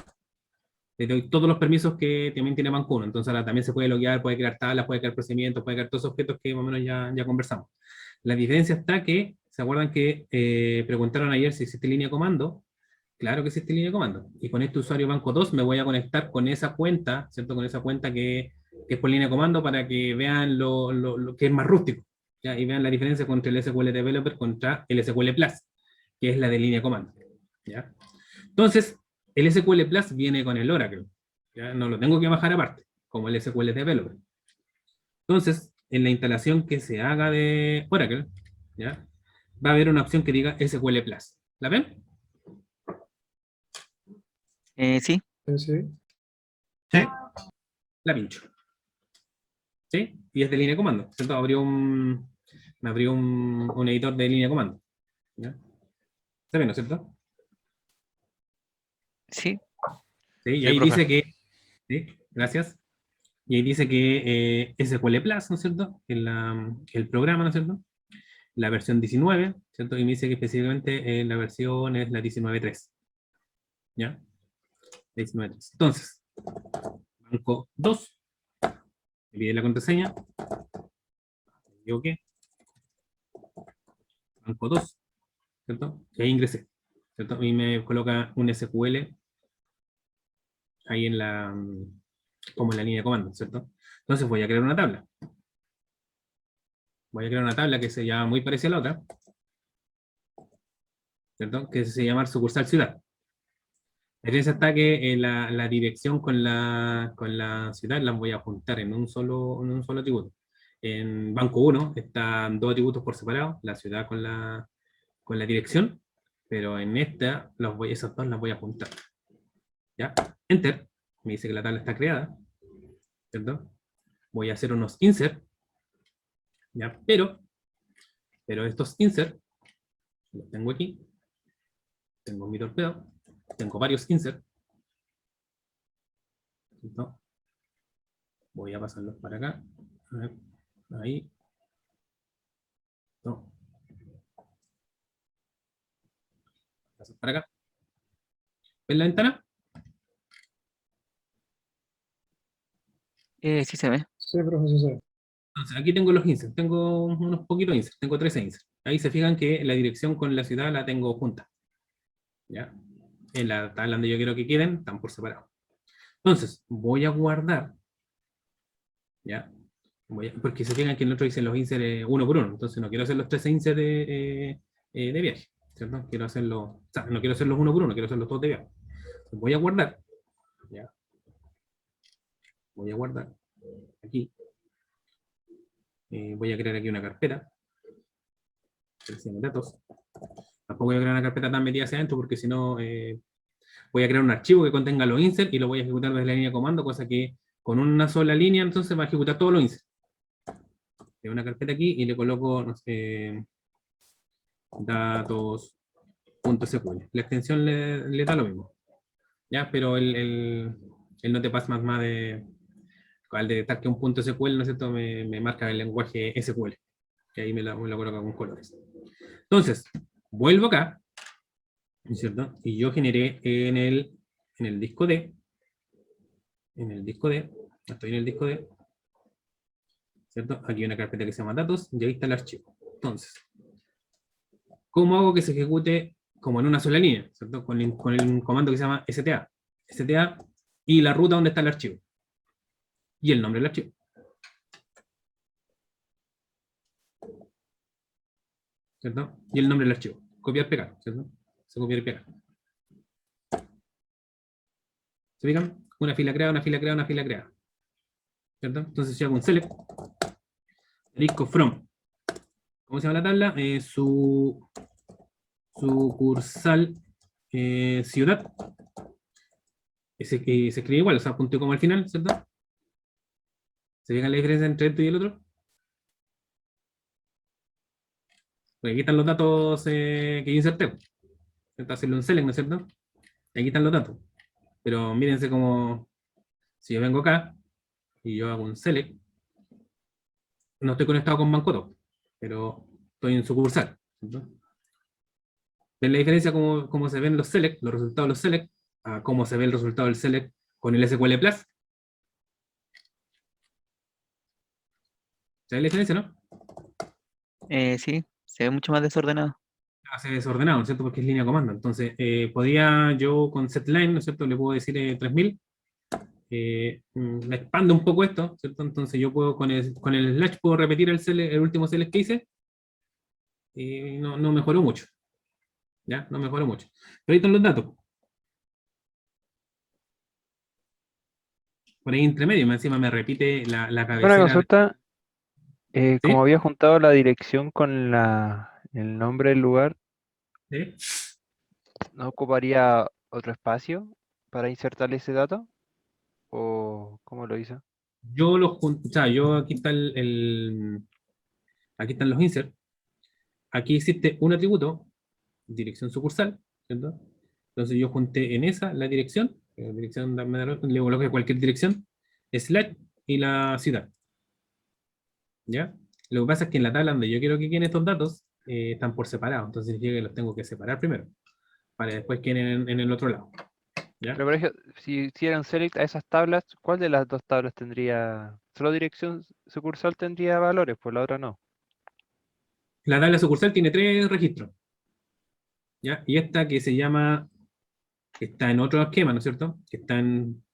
todos los permisos que también tiene banco 1. Entonces ahora también se puede loguear, puede crear tablas, puede crear procedimientos, puede crear todos esos objetos que más o menos ya conversamos. La diferencia está que, ¿se acuerdan que preguntaron ayer si existe línea de comando? Claro que existe línea de comando. Y con este usuario banco 2 me voy a conectar con esa cuenta, ¿cierto? Con esa cuenta que es por línea de comando para que vean lo que es más rústico. ¿Ya? Y vean la diferencia entre el SQL Developer contra el SQL Plus, que es la de línea de comando. ¿Ya? Entonces, el SQL Plus viene con el Oracle. ¿Ya? No lo tengo que bajar aparte, como el SQL Developer. Entonces, en la instalación que se haga de Oracle, ¿ya? Va a haber una opción que diga SQL Plus. ¿La ven? Sí. Sí. Sí. La pincho. ¿Sí? Y es de línea de comando. ¿Cierto? Me abrió un editor de línea de comando. ¿Ya? ¿Se ven, no es cierto? Sí. Sí, y Sí, ahí profe. dice que, sí, gracias. Y ahí dice que SQL Plus, ¿no es cierto? El programa, ¿no es cierto? La versión 19, ¿cierto? Y me dice que específicamente la versión es la 19.3. ¿Ya? 19.3. Entonces, banco 2, me pide la contraseña, me equivoqué, banco 2, ¿cierto? Y ahí ingresé, ¿cierto? Y me coloca un SQL ahí como en la línea de comando, ¿cierto? Entonces voy a crear una tabla. Voy a crear una tabla que se llama muy parecida a la otra, ¿cierto? Que se llama sucursal ciudad. La diferencia está que la dirección con la ciudad las voy a juntar en un solo atributo. En banco 1 están 2 atributos por separado, la ciudad con la dirección, pero en esta esas dos las voy a juntar. ¿Ya? Enter. Me dice que la tabla está creada. ¿Cierto? Voy a hacer unos insert. ¿Ya? Pero estos insert, los tengo aquí. Tengo mi torpedo. Tengo varios insert. ¿Cierto? Voy a pasarlos para acá. A ver, ahí. No. Paso para acá. ¿Ven la ventana? Sí se ve. Sí, profe, sí, sí. Entonces, aquí tengo los inserts. Tengo unos poquitos inserts. Tengo 13 inserts. Ahí se fijan que la dirección con la ciudad la tengo junta. ¿Ya? En la tabla donde yo quiero que queden, están por separado. Entonces, voy a guardar. ¿Ya? Porque se fijan que en el otro dicen los inserts uno por uno. Entonces, no quiero hacer los 13 inserts de viaje. ¿Cierto? Quiero hacerlo, o sea, no quiero hacerlos uno por uno, quiero hacerlos todos de viaje. Entonces, voy a guardar. ¿Ya? Voy a guardar aquí. Voy a crear aquí una carpeta. Selección de datos. Tampoco voy a crear una carpeta tan metida hacia adentro porque si no voy a crear un archivo que contenga los inserts y lo voy a ejecutar desde la línea de comando, cosa que con una sola línea entonces va a ejecutar todos los inserts. Creo una carpeta aquí y le coloco, no sé, datos.sql. La extensión le da lo mismo. ¿Ya? Pero el no te pasa más de... Al detectar que un punto SQL, ¿no es cierto?, me marca el lenguaje SQL. Que ahí me lo coloco con colores. Entonces, vuelvo acá, ¿no es cierto? Y yo generé en el disco D, estoy en el disco D, ¿cierto? Aquí hay una carpeta que se llama datos, y ahí está el archivo. Entonces, ¿cómo hago que se ejecute como en una sola línea? ¿Cierto? Con el comando que se llama STA. STA y la ruta donde está el archivo. Y el nombre del archivo. ¿Cierto? Y el nombre del archivo. Copiar, pegar, ¿cierto? Se copiar y pegar. ¿Se fijan? Una fila creada, una fila creada, una fila creada. ¿Cierto? Entonces yo hago un select. Disco from. ¿Cómo se llama la tabla? Sucursal ciudad. Se escribe igual, o sea, punto y coma al final, ¿cierto? ¿Se fijan la diferencia entre esto y el otro? Pues aquí están los datos que yo inserté. Hacerle un select, ¿no es cierto? Aquí están los datos. Pero mírense como si yo vengo acá y yo hago un select, no estoy conectado con Bancoto, pero estoy en sucursal. ¿Cierto? ¿Ven la diferencia cómo se ven los select, los resultados de los select, a cómo se ve el resultado del select con el SQL Plus? ¿Se ve la diferencia, no? Sí, se ve mucho más desordenado. Hace desordenado, ¿no es cierto? Porque es línea de comando. Entonces, podía yo con setLine, ¿no es cierto? Le puedo decir 3000. Me expando un poco esto, ¿cierto? Entonces yo puedo con el slash puedo repetir el último select que hice. Y no mejoró mucho. ¿Ya? No mejoró mucho. Pero ahí están los datos. Por ahí entre medio, encima me repite la Una cabecera. consulta, como ¿Sí? había juntado la dirección con el nombre del lugar, ¿Sí? ¿no ocuparía otro espacio para insertar ese dato? ¿O cómo lo hizo? Yo los junto, o sea, yo aquí está aquí están los inserts. Aquí existe un atributo, dirección sucursal, ¿cierto? Entonces yo junté en esa la dirección, le coloqué cualquier dirección, slash y la ciudad. ¿Ya? Lo que pasa es que en la tabla donde yo quiero que queden estos datos, están por separado, entonces significa que los tengo que separar primero, para después queden en el otro lado. ¿Ya? Pero por ejemplo, si hicieran select a esas tablas, ¿cuál de las dos tablas tendría? Solo dirección sucursal tendría valores, pues la otra no. La tabla sucursal tiene 3 registros, ¿ya? Y esta que se llama, que está en otro esquema, ¿no es cierto? Que está en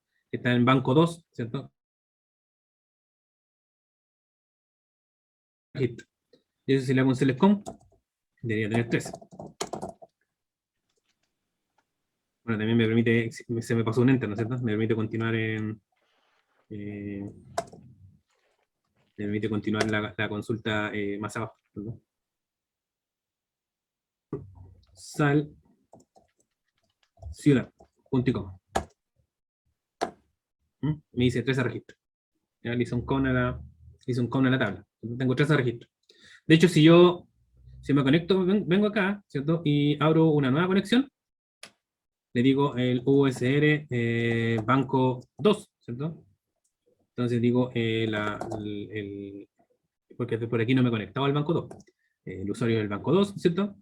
banco 2, ¿cierto? Registro. Y eso si le hago un select com, debería tener 3. Bueno, también me permite, se me pasó un enter, ¿no es cierto? Me permite continuar me permite continuar la consulta más abajo, ¿no? Sal ciudad, punto y coma. Me dice 13 registros. Ya le hice un con a la tabla. Tengo 13 registros. De hecho, si me conecto, vengo acá, ¿cierto? Y abro una nueva conexión, le digo el USR banco 2, ¿cierto? Entonces digo, porque por aquí no me conectaba al banco 2. El usuario del banco 2, ¿cierto?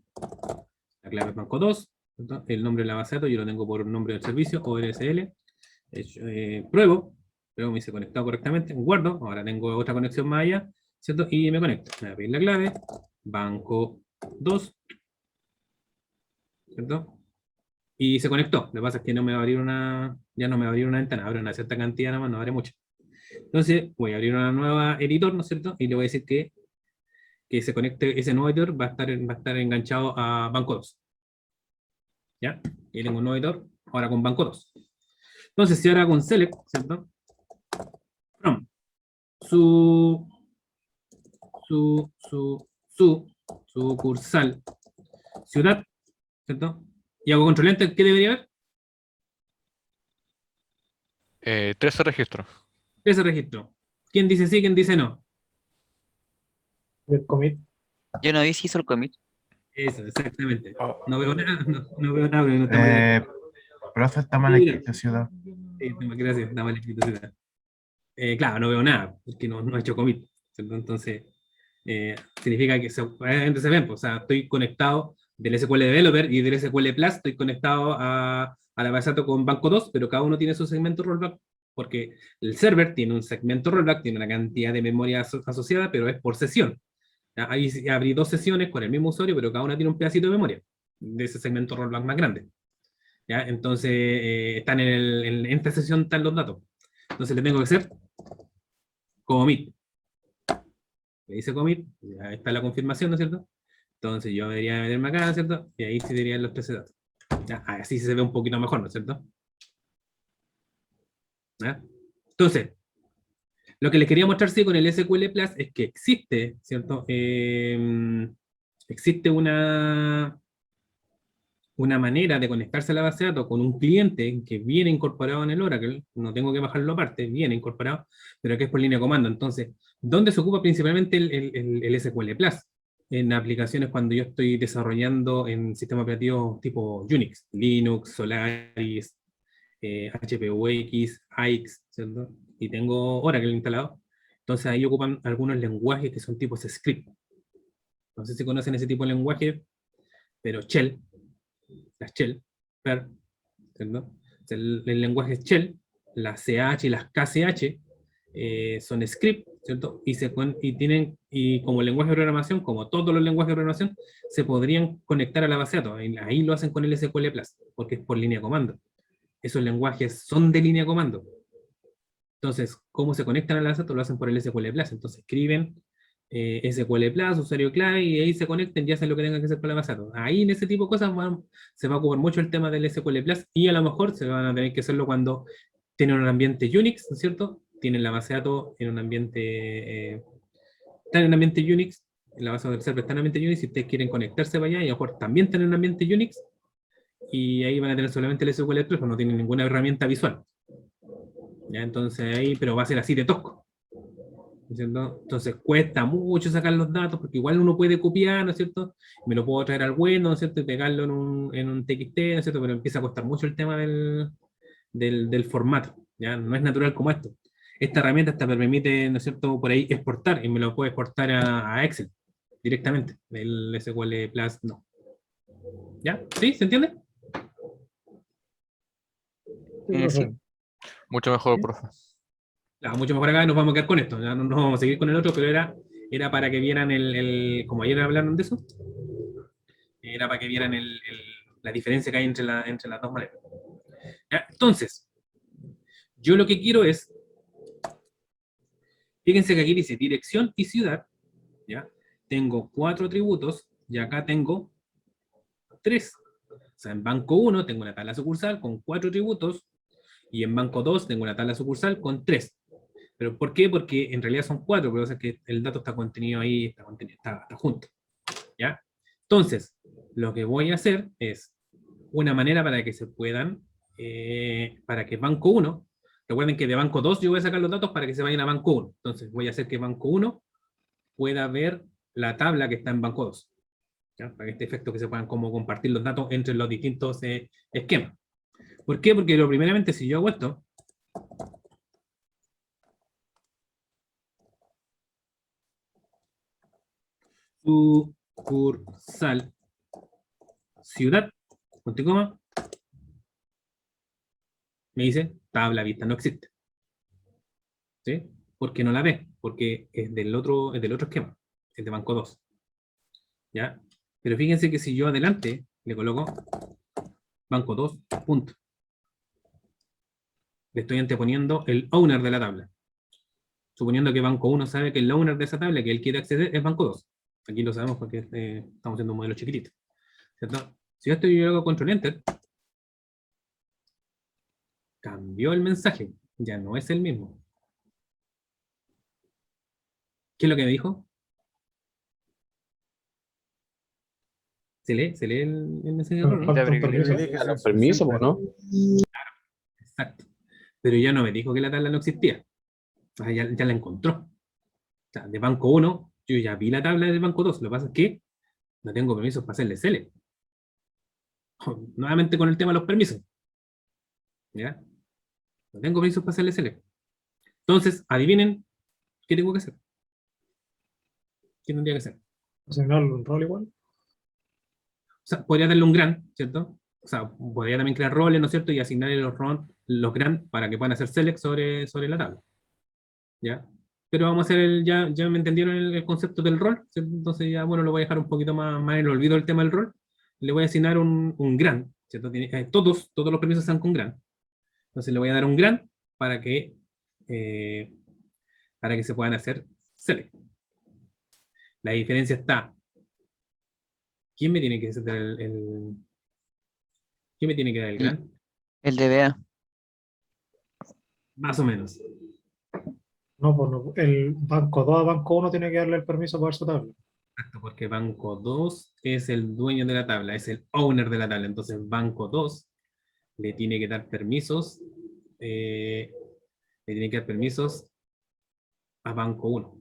La clave es banco 2, ¿cierto? El nombre de la base de datos yo lo tengo por nombre del servicio, OSL. Pruebo, me dice conectado correctamente, guardo, ahora tengo otra conexión más allá, ¿cierto? Y me conecto. Me voy a pedir la clave, banco 2, ¿cierto? Y se conectó. Lo que pasa es que no me va a abrir ya no me va a abrir una ventana, abre una cierta cantidad nada más, no abre mucho. Entonces voy a abrir una nueva editor, ¿no es cierto? Y le voy a decir que se conecte, ese nuevo editor va a estar enganchado a banco 2. ¿Ya? Y tengo un nuevo editor, ahora con banco 2. Entonces, si ahora con select, ¿cierto? From sucursal ciudad, ¿cierto? Y hago control enter, ¿qué debería haber? 13 registros. Ese registro. ¿Quién dice sí, quién dice no? El commit. Yo no vi si hizo el commit. Eso, exactamente. No veo nada, no veo nada, porque no está mal escrito. Profe, está mal Mira. escrito ciudad. Gracias, está mal escrito. Ciudad. Claro, no veo nada, porque no he hecho commit, ¿cierto? Entonces, significa que se ven, pues, o sea, estoy conectado del SQL Developer y del SQL Plus, estoy conectado a la base de datos con Banco 2, pero cada uno tiene su segmento rollback, porque el server tiene un segmento rollback, tiene una cantidad de memoria asociada, pero es por sesión. Ahí abrí 2 sesiones con el mismo usuario, pero cada una tiene un pedacito de memoria de ese segmento rollback más grande. ¿Ya? Entonces, están en esta sesión están los datos. Entonces le tengo que hacer commit. Le dice commit, ya está la confirmación, ¿no es cierto? Entonces yo debería meterme acá, ¿no es cierto? Y ahí sí deberían los 13 datos. Ya, así se ve un poquito mejor, ¿no es cierto? ¿Ya? Entonces, lo que les quería mostrar sí, con el SQL Plus es que existe, ¿cierto? Existe una manera de conectarse a la base de datos con un cliente que viene incorporado en el Oracle, no tengo que bajarlo aparte, viene incorporado, pero que es por línea de comando. Entonces, ¿dónde se ocupa principalmente el SQL Plus? En aplicaciones cuando yo estoy desarrollando en sistemas operativos tipo Unix, Linux, Solaris, HPUX, AIX, ¿cierto? Y tengo Oracle instalado. Entonces ahí ocupan algunos lenguajes que son tipos script. No sé si conocen ese tipo de lenguaje, pero Shell, las Shell, ¿cierto? El lenguaje es Shell, las CH y las KCH son script, ¿cierto? Y como lenguaje de programación, como todos los lenguajes de programación, se podrían conectar a la base de datos. Ahí lo hacen con el SQL Plus, porque es por línea de comando. Esos lenguajes son de línea de comando. Entonces, ¿cómo se conectan a la base de datos? Lo hacen por el SQL Plus. Entonces escriben SQL Plus, usuario clave, y ahí se conecten y hacen lo que tengan que hacer con la base de datos. Ahí en ese tipo de cosas se va a ocupar mucho el tema del SQL Plus, y a lo mejor se van a tener que hacerlo cuando tienen un ambiente Unix, ¿no es cierto? Tienen la base de datos en un ambiente, están en un ambiente Unix, la base del server está en un ambiente Unix, si ustedes quieren conectarse para allá, y a lo mejor también están en un ambiente Unix, y ahí van a tener solamente el SQL Plus, no tienen ninguna herramienta visual. ¿Ya? Entonces ahí, pero va a ser así de tosco. ¿No es cierto? Entonces cuesta mucho sacar los datos, porque igual uno puede copiar, ¿no es cierto? Me lo puedo traer al bueno, ¿no es cierto? Y pegarlo en un TXT, ¿no es cierto? Pero empieza a costar mucho el tema del formato, ¿ya? No es natural como esto. Esta herramienta hasta me permite, ¿no es cierto?, por ahí exportar, y me lo puedo exportar a Excel directamente. El SQL Plus no. ¿Ya? ¿Sí? ¿Se entiende? Sí. Mucho mejor, profe. Claro, mucho mejor acá, nos vamos a quedar con esto. Ya no nos vamos a seguir con el otro, pero era para que vieran como ayer hablaron de eso, era para que vieran la diferencia que hay entre las dos maneras. ¿Ya? Entonces, yo lo que quiero es, fíjense que aquí dice dirección y ciudad, ¿ya? Tengo 4 atributos, y acá tengo 3. O sea, en banco 1 tengo una tabla sucursal con 4 atributos, y en banco 2 tengo una tabla sucursal con 3. ¿Pero por qué? Porque en realidad son 4, pero es que el dato está contenido ahí, está junto. ¿Ya? Entonces, lo que voy a hacer es una manera para que se puedan, para que banco 1 Recuerden que de banco 2 yo voy a sacar los datos para que se vayan a banco 1. Entonces voy a hacer que banco 1 pueda ver la tabla que está en banco 2. ¿Ya? Para este efecto que se puedan como compartir los datos entre los distintos esquemas. ¿Por qué? Porque primeramente si yo hago esto, sucursal ciudad, punto y coma, me dice tabla vista no existe. ¿Sí? Porque no la ve, porque es del otro esquema, es de banco 2. ¿Ya? Pero fíjense que si yo adelante le coloco banco 2, punto. Le estoy anteponiendo el owner de la tabla. Suponiendo que banco 1 sabe que el owner de esa tabla que él quiere acceder es banco 2. Aquí lo sabemos porque estamos haciendo un modelo chiquitito. ¿Cierto? Si esto yo hago control enter, cambió el mensaje, ya no es el mismo. ¿Qué es lo que me dijo? ¿Se lee el mensaje de error, no? Falta un Abre permiso. Permiso, ¿no? Exacto. Pero ya no me dijo que la tabla no existía. O sea, ya la encontró. O sea, de banco 1, yo ya vi la tabla del banco 2. Lo que pasa es que no tengo permisos para hacerle select. Nuevamente con el tema de los permisos. ¿Ya? No tengo permisos para hacerle select. Entonces, adivinen, ¿qué tengo que hacer? ¿Qué tendría que hacer? Asignarle un rol igual. O sea, podría darle un grant, ¿cierto? O sea, podría también crear roles, ¿no es cierto? Y asignarle los grants para que puedan hacer select sobre la tabla. ¿Ya? Pero vamos a hacer ya me entendieron el concepto del rol, ¿cierto? Entonces ya, bueno, lo voy a dejar un poquito más en el olvido el tema del rol. Le voy a asignar un grant, ¿cierto? Todos los permisos están con grant. Entonces le voy a dar un grant para que se puedan hacer select. La diferencia está. ¿Quién me tiene que dar ¿quién me tiene que dar el grant? El DBA. Más o menos. No, pues no. El banco 2 a banco 1 tiene que darle el permiso para ver su tabla. Exacto, porque banco 2 es el dueño de la tabla, es el owner de la tabla. Entonces banco 2 le tiene que dar permisos, a banco 1.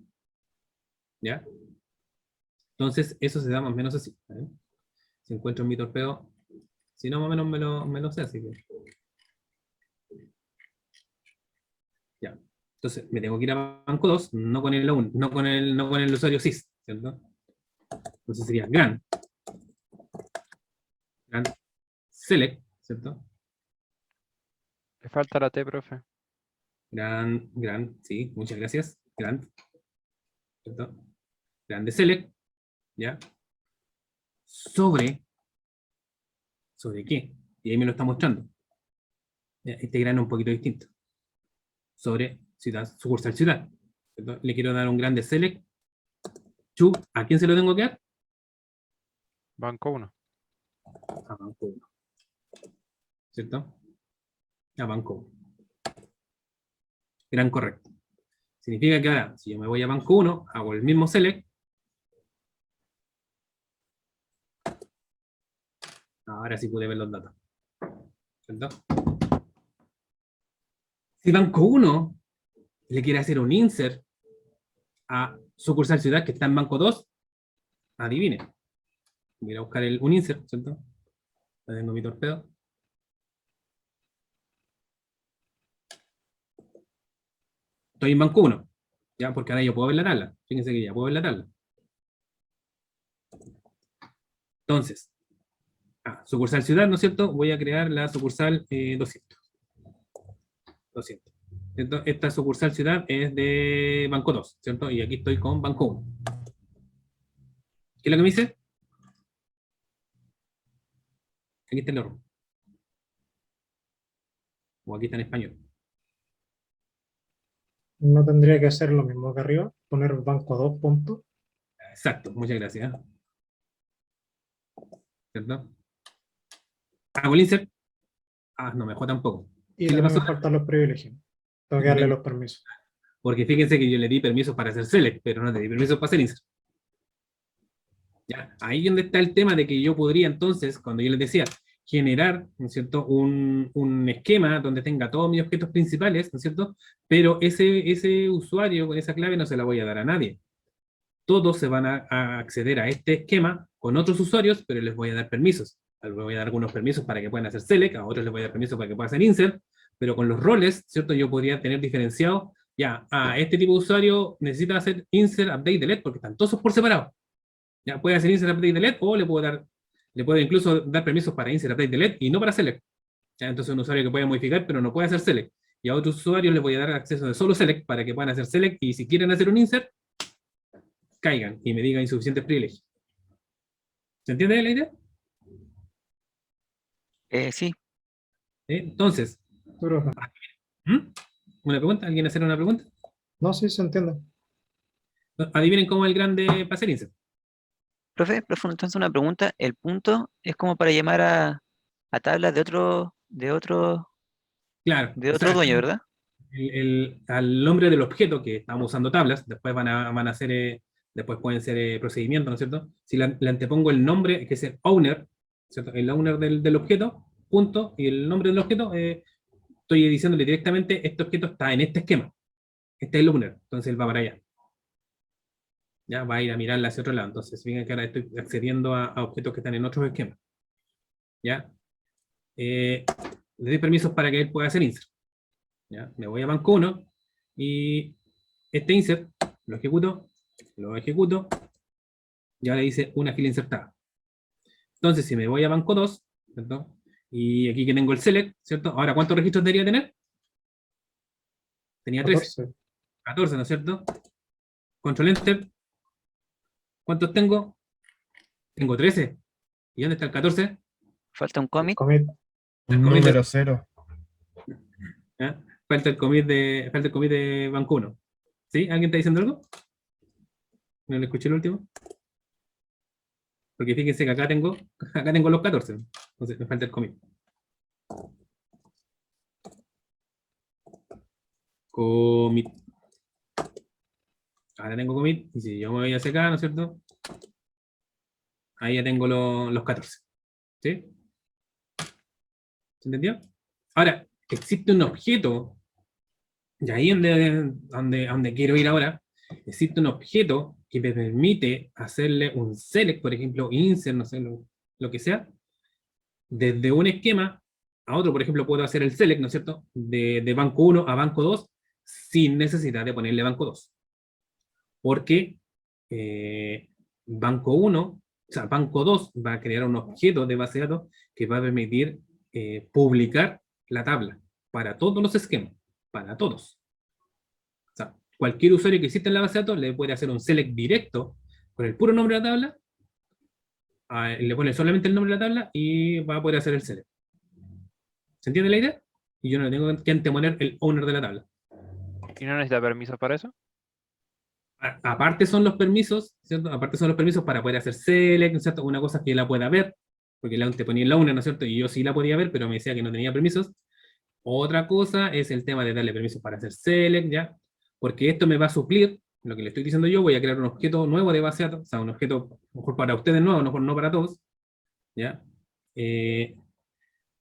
¿Ya? Entonces eso se da más o menos así. ¿Eh? Si encuentro mi torpedo, si no más o menos me lo sé, así que. Ya. Entonces me tengo que ir a banco 2, no con el usuario sys, ¿cierto? Entonces sería grant select, ¿cierto? Le falta la T, profe. Grant, sí, muchas gracias. Grant, ¿cierto? Grant de select, ¿ya? ¿Sobre qué? Y ahí me lo está mostrando. ¿Ya? Este grant es un poquito distinto. Sobre ciudad, sucursal ciudad. ¿Cierto? Le quiero dar un grant de select. ¿A quién se lo tengo que dar? Banco 1. A banco 1. ¿Cierto? A banco 1. Gran correcto. Significa que ahora, si yo me voy a banco 1, hago el mismo select. Ahora sí pude ver los datos. ¿Cierto? Si banco 1 le quiere hacer un insert a sucursal ciudad que está en banco 2, adivine. Voy a buscar un insert, ¿cierto? Ya tengo mi torpedo. Estoy en banco 1, ¿ya? Porque ahora yo puedo ver la tabla. Fíjense que ya puedo ver la tabla. Entonces, sucursal ciudad, ¿no es cierto? Voy a crear la sucursal 200. ¿Cierto? Esta sucursal ciudad es de banco 2, ¿cierto? Y aquí estoy con banco 1. ¿Qué es lo que me dice? Aquí está el error. O aquí está en español. No tendría que hacer lo mismo que arriba, poner banco 2 punto. Exacto, muchas gracias. ¿Cierto? Hago el insert. No me dejó tampoco. Y ¿Qué le también pasó? me faltan los privilegios. Tengo que darle los permisos. Porque fíjense que yo le di permiso para hacer select, pero no le di permiso para hacer insert. ¿Ya? Ahí es donde está el tema de que yo podría entonces, cuando yo les decía, generar, ¿no es cierto?, un esquema donde tenga todos mis objetos principales, ¿no es cierto?, pero ese usuario con esa clave no se la voy a dar a nadie. Todos se van a acceder a este esquema con otros usuarios, pero les voy a dar permisos. Les voy a dar algunos permisos para que puedan hacer select, a otros les voy a dar permisos para que puedan hacer insert, pero con los roles, ¿cierto? Yo podría tener diferenciado, ya, este tipo de usuario necesita hacer insert, update, delete, porque están todos por separado. Ya, puede hacer insert, update, delete, o le puedo incluso dar permisos para insert, update, delete, y no para select. Ya, entonces un usuario que puede modificar, pero no puede hacer select. Y a otros usuarios les voy a dar acceso de solo select, para que puedan hacer select, y si quieren hacer un insert, caigan y me digan insuficientes privilegios. ¿Se entiende la idea? Sí, Sí, Entonces, profe. ¿una pregunta? ¿Alguien hacer una pregunta? No, sí, se entiende. Adivinen cómo es el grande para hacer insert. profe, entonces una pregunta. El punto es como para llamar a tablas Claro. de o otro sea, dueño, ¿verdad? al nombre del objeto que estamos usando tablas, después van a ser, después pueden ser procedimientos, ¿no es cierto? Si le antepongo el nombre, que es el owner, ¿cierto? El owner del objeto, punto, y el nombre del objeto, estoy diciéndole directamente, este objeto está en este esquema. Este es el owner, entonces él va para allá. Ya va a ir a mirarla hacia otro lado. Entonces, fíjense que ahora estoy accediendo a objetos que están en otros esquemas. ¿Ya? Le doy permisos para que él pueda hacer insert. ¿Ya? Me voy a banco 1 y este insert lo ejecuto, y ahora dice una fila insertada. Entonces, si me voy a banco 2, ¿cierto? Y aquí que tengo el select, ¿cierto? Ahora, ¿cuántos registros debería tener? Tenía 13. 14, ¿no es cierto? Control Enter. ¿Cuántos tengo? Tengo 13. ¿Y dónde está el 14? Falta un commit. Commit. El commit Número 0. ¿Ya? Falta el commit de banco 1. ¿Sí? ¿Alguien está diciendo algo? ¿No le escuché el último? Porque fíjense que acá tengo los 14. Entonces me falta el commit. Commit. Ahora tengo commit. Y si yo me voy hacia acá, ¿no es cierto? Ahí ya tengo los 14. ¿Sí? ¿Se entendió? Ahora, existe un objeto, y ahí donde quiero ir ahora, existe un objeto que me permite hacerle un select, por ejemplo, insert, no sé, lo que sea, desde un esquema a otro. Por ejemplo, puedo hacer el select, ¿no es cierto?, de banco 1 a banco 2, sin necesidad de ponerle banco 2. Porque banco 1, o sea, banco 2 va a crear un objeto de base de datos que va a permitir publicar la tabla para todos los esquemas, para todos. O sea, cualquier usuario que exista en la base de datos le puede hacer un select directo con el puro nombre de la tabla, le pone solamente el nombre de la tabla y va a poder hacer el select. ¿Se entiende la idea? Y yo no le tengo que anteponer el owner de la tabla. ¿Y no necesita permiso para eso? Aparte son los permisos, ¿cierto? Aparte son los permisos para poder hacer select, ¿cierto? Una cosa que la pueda ver, porque te ponía el owner, ¿no es cierto? Y yo sí la podía ver, pero me decía que no tenía permisos. Otra cosa es el tema de darle permisos para hacer select, ¿ya? Porque esto me va a suplir lo que le estoy diciendo yo. Voy a crear un objeto nuevo de base de datos, o sea, un objeto mejor para ustedes nuevo, no para todos, ¿ya? Que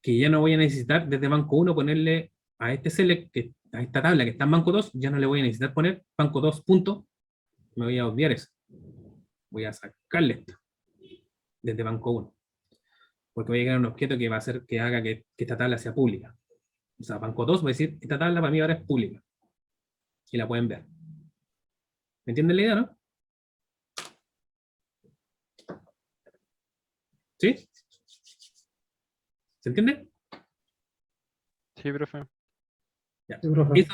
ya no voy a necesitar desde banco 1 ponerle a este select, a esta tabla que está en banco 2, ya no le voy a necesitar poner banco 2 punto. Me voy a obviar eso. Voy a sacarle esto desde banco 1. Porque voy a crear un objeto que va a hacer que haga que esta tabla sea pública. O sea, banco 2 va a decir, esta tabla para mí ahora es pública. Y la pueden ver. ¿Me entienden la idea, no? ¿Sí? ¿Se entiende? Sí, profe. Ya. Sí, profe.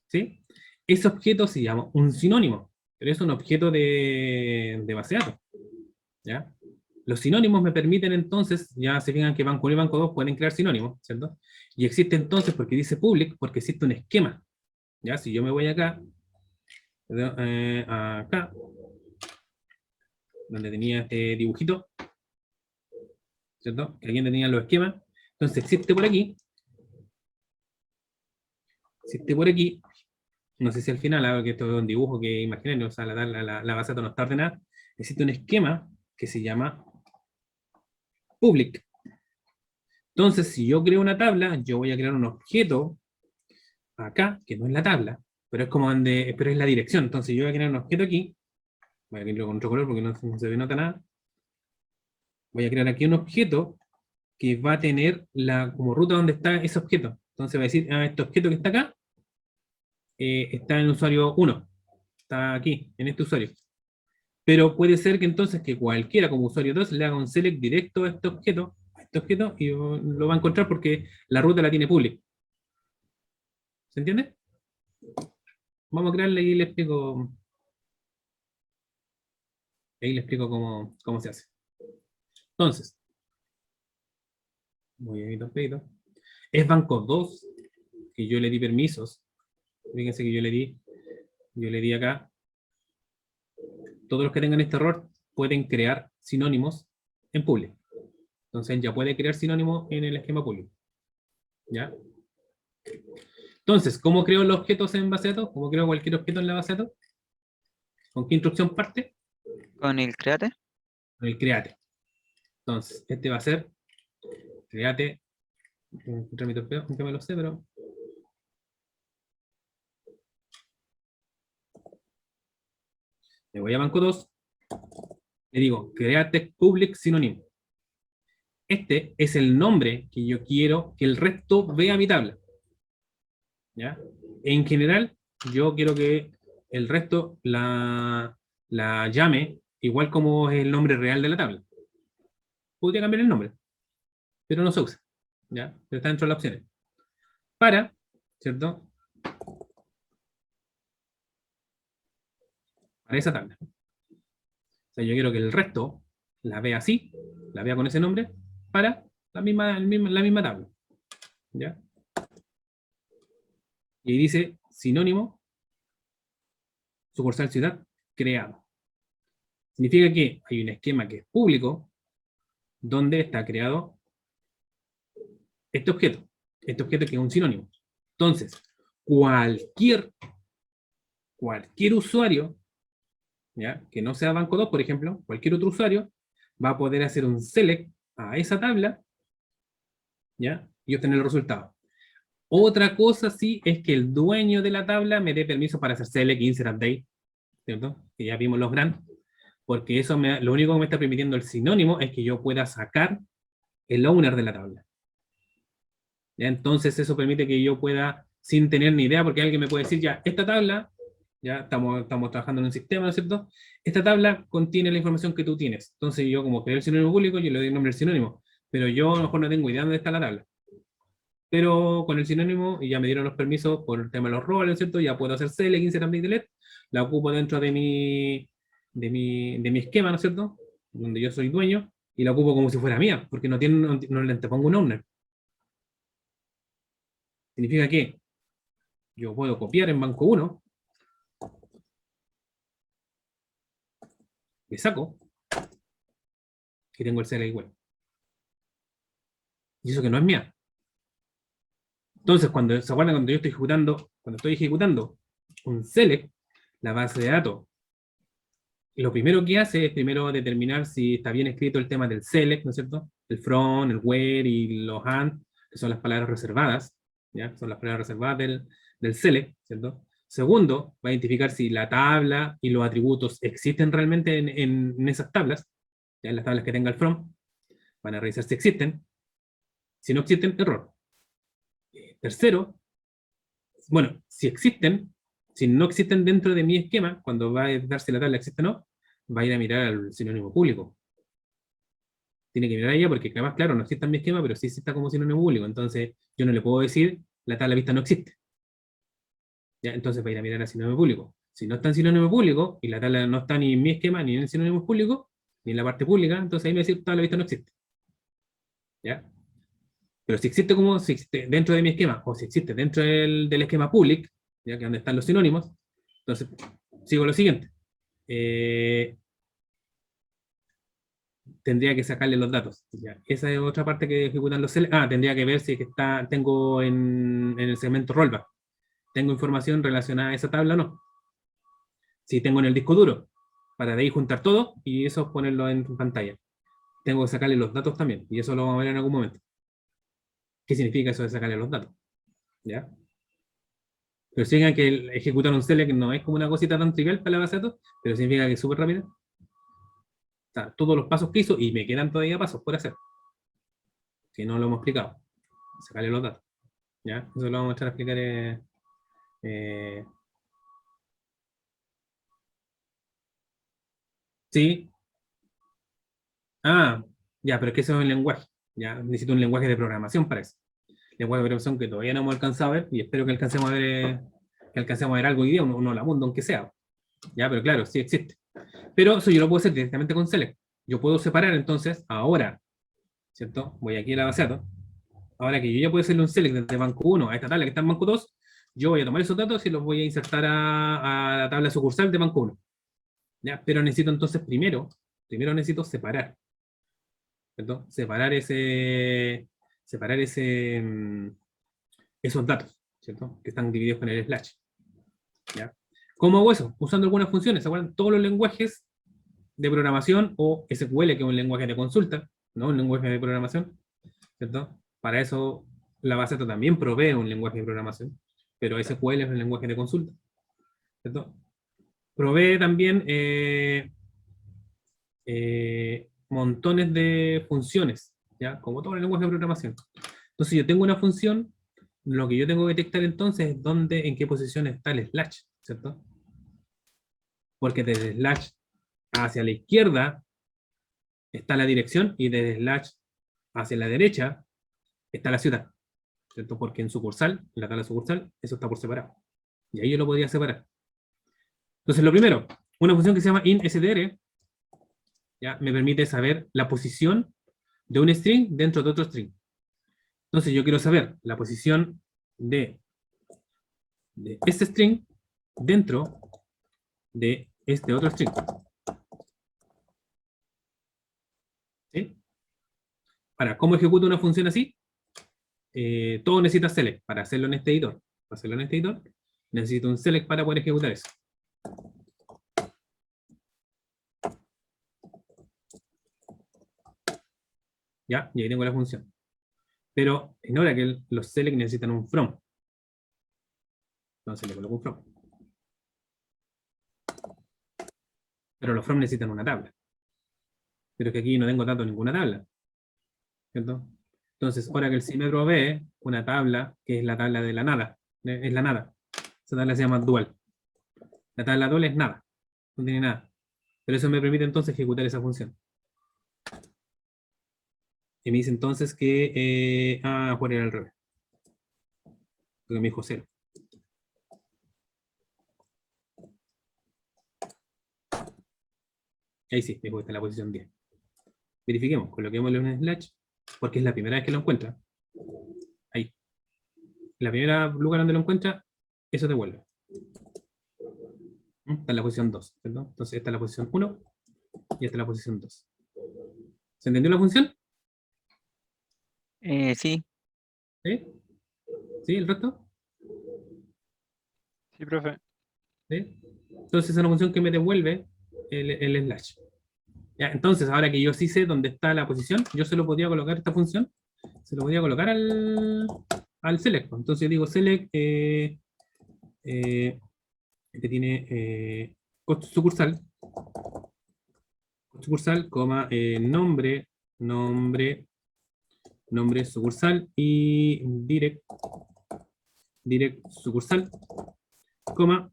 ¿Sí? Ese objeto se llama un sinónimo, pero es un objeto de base de datos. ¿Ya? Los sinónimos me permiten entonces, ya se fijan que banco 1 y banco 2 pueden crear sinónimos, ¿cierto? Y existe entonces, porque dice public, porque existe un esquema. ¿Ya? Si yo me voy acá, acá, donde tenía este dibujito, ¿cierto? Que alguien tenía los esquemas. Entonces existe por aquí, no sé si al final, que esto es un dibujo que imaginen, o sea, la base de datos no está ordenada, existe un esquema que se llama public. Entonces, si yo creo una tabla, yo voy a crear un objeto acá, que no es la tabla, pero es como pero es la dirección. Entonces yo voy a crear un objeto aquí, voy a crearlo con otro color porque no se denota nada. Voy a crear aquí un objeto que va a tener como ruta donde está ese objeto. Entonces va a decir, este objeto que está acá, está en el usuario 1, está aquí, en este usuario. Pero puede ser que entonces que cualquiera como usuario 2 le haga un select directo a este objeto, y lo va a encontrar porque la ruta la tiene pública. ¿Se entiende? Vamos a crearle y le explico. Ahí le explico cómo se hace. Entonces, voy a ir un pedito. Es banco 2, que yo le di permisos. Fíjense que yo le di acá. Todos los que tengan este error pueden crear sinónimos en public. Entonces ya puede crear sinónimos en el esquema público. ¿Ya? Entonces, ¿cómo creo los objetos en base de datos? ¿Cómo creo cualquier objeto en la base de datos? ¿Con qué instrucción parte? Con el create. Con el create. Entonces, este va a ser create. Aunque me lo sé, pero... Me voy a banco 2. Le digo, create public sinónimo. Este es el nombre que yo quiero que el resto vea mi tabla. ¿Ya? En general, yo quiero que el resto la llame igual como es el nombre real de la tabla. Podría cambiar el nombre, pero no se usa. ¿Ya? Pero está dentro de las opciones. Para, ¿cierto? Para esa tabla. O sea, yo quiero que el resto la vea así, la vea con ese nombre, para la misma tabla. ¿Ya? Y ahí dice sinónimo, sucursal ciudad, creado. Significa que hay un esquema que es público, donde está creado este objeto que es un sinónimo. Entonces, cualquier usuario, ¿ya? Que no sea banco 2, por ejemplo, cualquier otro usuario, va a poder hacer un select a esa tabla, ¿ya? Y obtener el resultado. Otra cosa sí es que el dueño de la tabla me dé permiso para hacer select, insert, update, ¿cierto? Que ya vimos los grants, porque eso lo único que me está permitiendo el sinónimo es que yo pueda sacar el owner de la tabla. ¿Ya? Entonces eso permite que yo pueda, sin tener ni idea, porque alguien me puede decir, ya, esta tabla, ya estamos trabajando en un sistema, ¿no es cierto? Esta tabla contiene la información que tú tienes. Entonces yo, como creé el sinónimo público, yo le doy el nombre al sinónimo, pero yo a lo mejor no tengo idea de dónde está la tabla. Pero con el sinónimo, y ya me dieron los permisos por el tema de los roles, ¿no es cierto? Ya puedo hacer select, insert, update, delete, la ocupo dentro de mi esquema, ¿no es cierto? Donde yo soy dueño, y la ocupo como si fuera mía, porque no le antepongo un owner. Significa que yo puedo copiar en banco 1, le saco, y tengo el select igual. Y eso que no es mía. Entonces, ¿se acuerdan cuando yo estoy ejecutando un select, la base de datos, lo primero que hace es primero determinar si está bien escrito el tema del select, ¿no es cierto? El from, el where y los and, que son las palabras reservadas, ¿ya? Son las palabras reservadas del select, ¿cierto? Segundo, va a identificar si la tabla y los atributos existen realmente en esas tablas, ya en las tablas que tenga el from, van a revisar si existen. Si no existen, error. Tercero, bueno, si no existen dentro de mi esquema, cuando va a dar si la tabla existe o no, va a ir a mirar al sinónimo público. Tiene que mirar a ella porque, además, claro, no existe en mi esquema, pero sí existe como sinónimo público. Entonces, yo no le puedo decir, la tabla vista no existe. ¿Ya? Entonces va a ir a mirar al sinónimo público. Si no está en sinónimo público, y la tabla no está ni en mi esquema, ni en el sinónimo público, ni en la parte pública, entonces ahí me va a decir, tabla vista no existe. ¿Ya? Pero si existe dentro de mi esquema, o si existe dentro del esquema public, ya que donde están los sinónimos, entonces sigo lo siguiente. Tendría que sacarle los datos. Ya. Esa es otra parte que ejecutan los select. Tendría que ver si es que tengo en el segmento rollback. ¿Tengo información relacionada a esa tabla o no? Si tengo en el disco duro, para de ahí juntar todo y eso ponerlo en pantalla. Tengo que sacarle los datos también, y eso lo vamos a ver en algún momento. ¿Qué significa eso de sacarle los datos? ¿Ya? Pero si digan que ejecutar un select no es como una cosita tan trivial para la base de datos, pero significa que es súper rápida. O sea, todos los pasos que hizo, y me quedan todavía pasos por hacer. Si no lo hemos explicado. Sacarle los datos. ¿Ya? Eso lo vamos a echar a explicar. Sí. Ah, ya, pero es que eso es un lenguaje. Ya, necesito un lenguaje de programación para eso. Lenguaje de programación que todavía no hemos alcanzado a ver, y espero que alcancemos a ver, algo hoy día, uno la mundo, aunque sea. Ya, pero claro, sí existe. Pero eso yo lo puedo hacer directamente con select. Yo puedo separar entonces, ahora, ¿cierto? Voy aquí a la base de datos. Ahora que yo ya puedo hacerle un select desde banco 1 a esta tabla que está en banco 2, yo voy a tomar esos datos y los voy a insertar a la tabla sucursal de banco 1. ¿Ya? Pero necesito entonces primero necesito separar. ¿Cierto? Separar esos datos, ¿cierto? Que están divididos con el slash. ¿Ya? ¿Cómo hago eso? Usando algunas funciones. ¿Se acuerdan? Todos los lenguajes de programación, o SQL, que es un lenguaje de consulta, ¿no? Un lenguaje de programación, ¿cierto? Para eso la base de datos también provee un lenguaje de programación, pero SQL es un lenguaje de consulta, ¿cierto? Provee también montones de funciones, ¿ya? Como todo el lenguaje de programación. Entonces yo tengo una función, lo que yo tengo que detectar entonces es en qué posición está el slash, ¿cierto? Porque desde slash hacia la izquierda está la dirección, y desde slash hacia la derecha está la ciudad, ¿cierto? Porque en sucursal, en la tabla sucursal, eso está por separado. Y ahí yo lo podría separar. Entonces lo primero, una función que se llama instr, ¿ya? Me permite saber la posición de un string dentro de otro string. Entonces yo quiero saber la posición de este string dentro de este otro string. ¿Sí? Ahora, ¿cómo ejecuto una función así? Todo necesita select para hacerlo en este editor. Para hacerlo en este editor, necesito un select para poder ejecutar eso. ¿Ya? Y ahí tengo la función. Pero en Oracle, los select necesitan un from. Entonces le coloco un from. Pero los from necesitan una tabla. Pero que aquí no tengo datos en ninguna tabla. ¿Cierto? Entonces, Oracle sí me provee una tabla, que es la tabla de la nada. Es la nada. Esa tabla se llama dual. La tabla dual es nada. No tiene nada. Pero eso me permite entonces ejecutar esa función. Y me dice entonces que... por ir al revés. Porque me dijo 0. Ahí sí, me dijo que está en la posición 10. Verifiquemos, coloquémosle un slash, porque es la primera vez que lo encuentra. Ahí. La primera lugar donde lo encuentra, eso devuelve. Está en la posición 2, ¿cierto? Entonces esta es la posición 1 y esta es la posición 2. ¿Se entendió la función? Sí. ¿Sí? ¿Sí? ¿El resto? Sí, profe. ¿Sí? Entonces es una función que me devuelve el slash. Ya, entonces, ahora que yo sí sé dónde está la posición, yo se lo podría colocar esta función, se lo podría colocar al select. Entonces yo digo select, que tiene sucursal, coma, nombre sucursal, y direct sucursal, coma,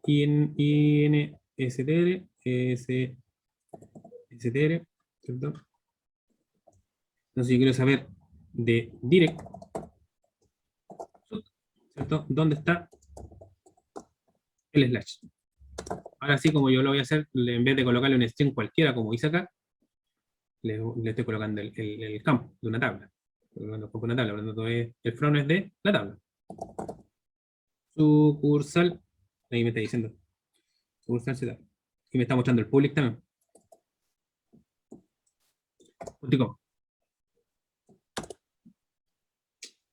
instr, str, ¿cierto? Entonces yo quiero saber de direct, ¿cierto? ¿Dónde está el slash? Ahora sí, como yo lo voy a hacer, en vez de colocarle un string cualquiera, como hice acá, le estoy colocando el campo de una tabla. Cuando pongo una tabla, por lo tanto el from es de la tabla. Sucursal, ahí me está diciendo. Sucursal ciudad. Y me está mostrando el public también. .com.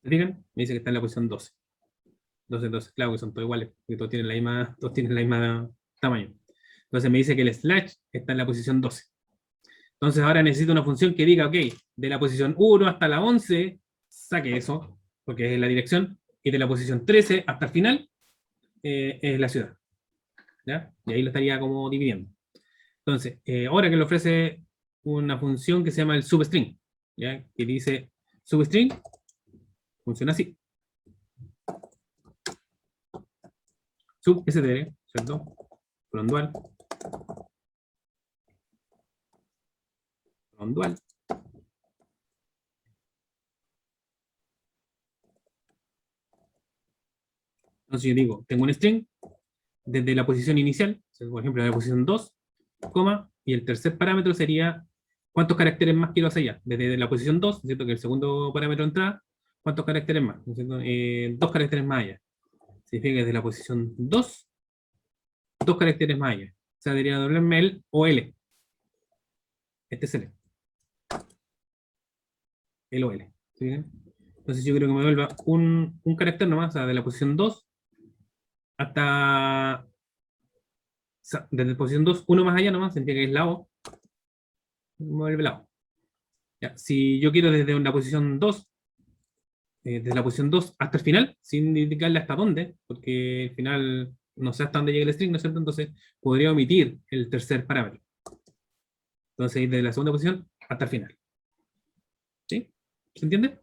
¿Se fijan? Me dice que está en la posición 12. 12, claro, que son todos iguales, porque todos tienen la misma tamaño. Entonces me dice que el slash está en la posición 12. Entonces ahora necesito una función que diga, ok, de la posición 1 hasta la 11, saque eso, porque es la dirección, y de la posición 13 hasta el final es la ciudad. ¿Ya? Y ahí lo estaría como dividiendo. Entonces, ahora que le ofrece una función que se llama el substring, ¿ya? Que dice substring, funciona así. Sub str, ¿cierto? Con dual. Con dual. Entonces yo digo, tengo un string desde la posición inicial, por ejemplo, en la posición 2, coma, y el tercer parámetro sería cuántos caracteres más quiero hacia allá. Desde la posición 2, ¿cierto? Que el segundo parámetro de entrada, cuántos caracteres más, ¿cierto? 2 caracteres más allá. Significa que desde la posición 2, 2 caracteres más allá. O sea, debería doblarme el OL. Este es el OL. ¿Sí bien? Entonces yo creo que me vuelva un carácter nomás, o sea, de la posición 2 hasta, o sea, desde la posición 2, uno más allá nomás, significa que es la O, me vuelve la O. Ya, si yo quiero desde una posición 2, desde la posición 2 hasta el final, sin indicarle hasta dónde, porque al final no sé hasta dónde llega el string, ¿no es cierto? Entonces podría omitir el tercer parámetro. Entonces ir desde la segunda posición hasta el final. ¿Sí? ¿Se entiende?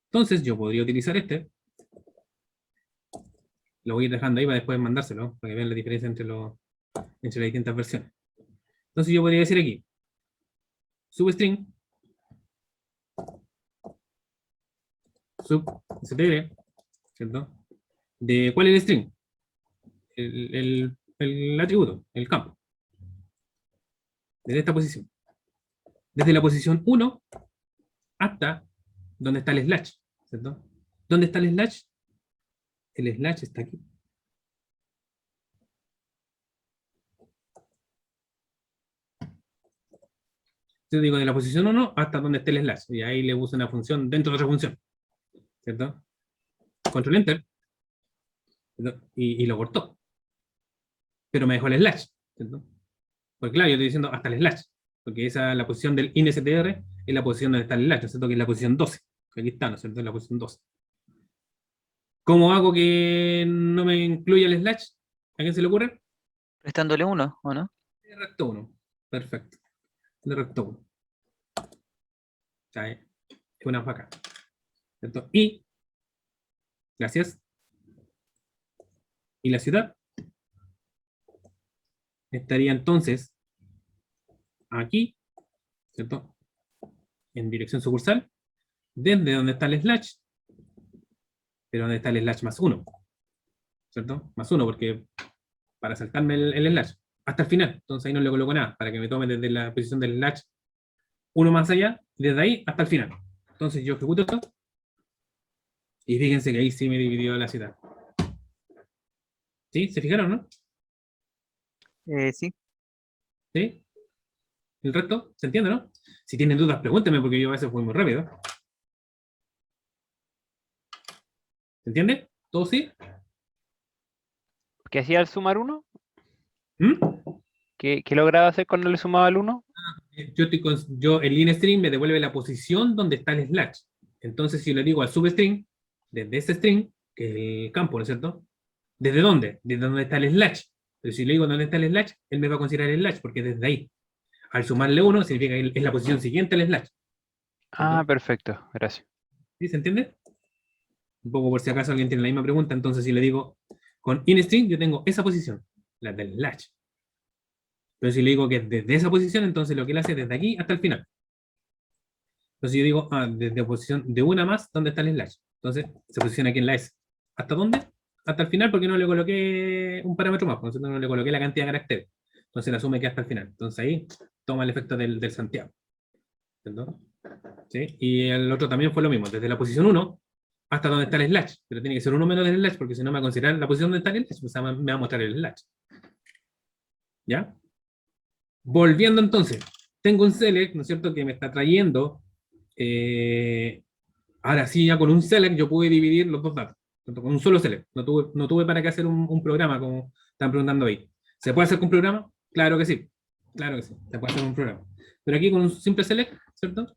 Entonces yo podría utilizar este. Lo voy a ir dejando ahí para después mandárselo, para que vean la diferencia entre las distintas versiones. Entonces yo podría decir aquí, substring, substr, ¿cierto? ¿De cuál es el string? El atributo, el campo. Desde esta posición. Desde la posición 1 hasta donde está el slash, ¿cierto? ¿Dónde está el slash? El slash está aquí. Yo digo de la posición 1 hasta donde esté el slash, y ahí le puse una función dentro de otra función, ¿cierto? Control Enter, y lo cortó. Pero me dejó el slash, ¿cierto? Porque claro, yo estoy diciendo hasta el slash, porque esa es la posición del instr, es la posición donde está el slash, ¿no es cierto? Que es la posición 12, que aquí está, ¿no es cierto? En la posición 12. ¿Cómo hago que no me incluya el slash? ¿A quién se le ocurre? Prestándole 1, ¿o no? Le recto 1. Perfecto. Le recto 1. Es una vaca. ¿Cierto? Y, gracias. Y la ciudad estaría entonces aquí, ¿cierto? En dirección sucursal, desde donde está el slash, pero donde está el slash más 1, ¿cierto? Más 1, porque para saltarme el slash hasta el final, entonces ahí no le coloco nada, para que me tome desde la posición del slash 1 más allá, desde ahí hasta el final. Entonces yo ejecuto esto, y fíjense que ahí sí me dividió la ciudad. ¿Sí? ¿Se fijaron, no? Sí. ¿Sí? ¿El resto? ¿Se entiende, no? Si tienen dudas, pregúntenme, porque yo a veces voy muy rápido. ¿Se entiende? ¿Todo sí? ¿Qué hacía al sumar 1? ¿Mm? ¿Qué lograba hacer cuando le sumaba el 1? El inString me devuelve la posición donde está el slash. Entonces, si le digo al substring, desde ese string, que es el campo, ¿no es cierto? ¿Desde dónde? Desde donde está el slash. Pero si le digo dónde está el slash, él me va a considerar el slash, porque desde ahí. Al sumarle 1, significa que es la posición siguiente al slash. Ah, perfecto, gracias. ¿Sí? ¿Se entiende? Un poco por si acaso alguien tiene la misma pregunta, entonces si le digo con inString, yo tengo esa posición, la del slash. Pero si le digo que es desde esa posición, entonces lo que él hace es desde aquí hasta el final. Entonces yo digo, desde la posición de una más, ¿dónde está el slash? Entonces se posiciona aquí en la S. ¿Hasta dónde? Hasta el final, porque no le coloqué un parámetro más, por no le coloqué la cantidad de caracteres. Entonces la asume que hasta el final. Entonces ahí toma el efecto del Santiago. ¿Entiendo? ¿Sí? Y el otro también fue lo mismo, desde la posición 1 hasta donde está el slash, pero tiene que ser 1 menos del slash, porque si no me va a considerar la posición donde está el slash, pues me va a mostrar el slash. ¿Ya? Volviendo entonces, tengo un select, ¿no es cierto?, que me está trayendo, ahora sí, ya con un select yo pude dividir los dos datos, con un solo select, no tuve para qué hacer un programa, como están preguntando ahí. ¿Se puede hacer con un programa? Claro que sí, se puede hacer con un programa. Pero aquí con un simple select, ¿cierto?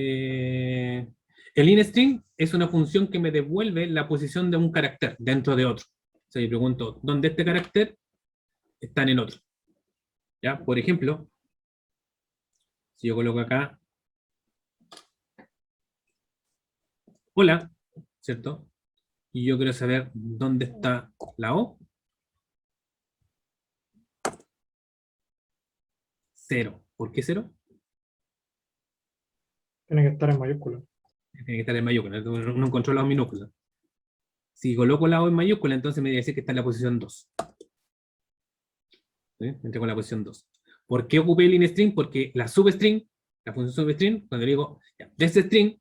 el inString es una función que me devuelve la posición de un carácter dentro de otro. O sea, yo pregunto, ¿dónde este carácter está en el otro? ¿Ya? Por ejemplo, si yo coloco acá, hola, ¿cierto? Y yo quiero saber dónde está la O. 0. ¿Por qué 0? Tiene que estar en mayúscula. Tiene que estar en mayúscula, no encontró la O en minúscula. Si coloco la O en mayúscula, entonces me dice que está en la posición 2. ¿Sí? Entré con la posición 2. ¿Por qué ocupé el inString? Porque la substring, la función substring, cuando le digo, ya, de este string,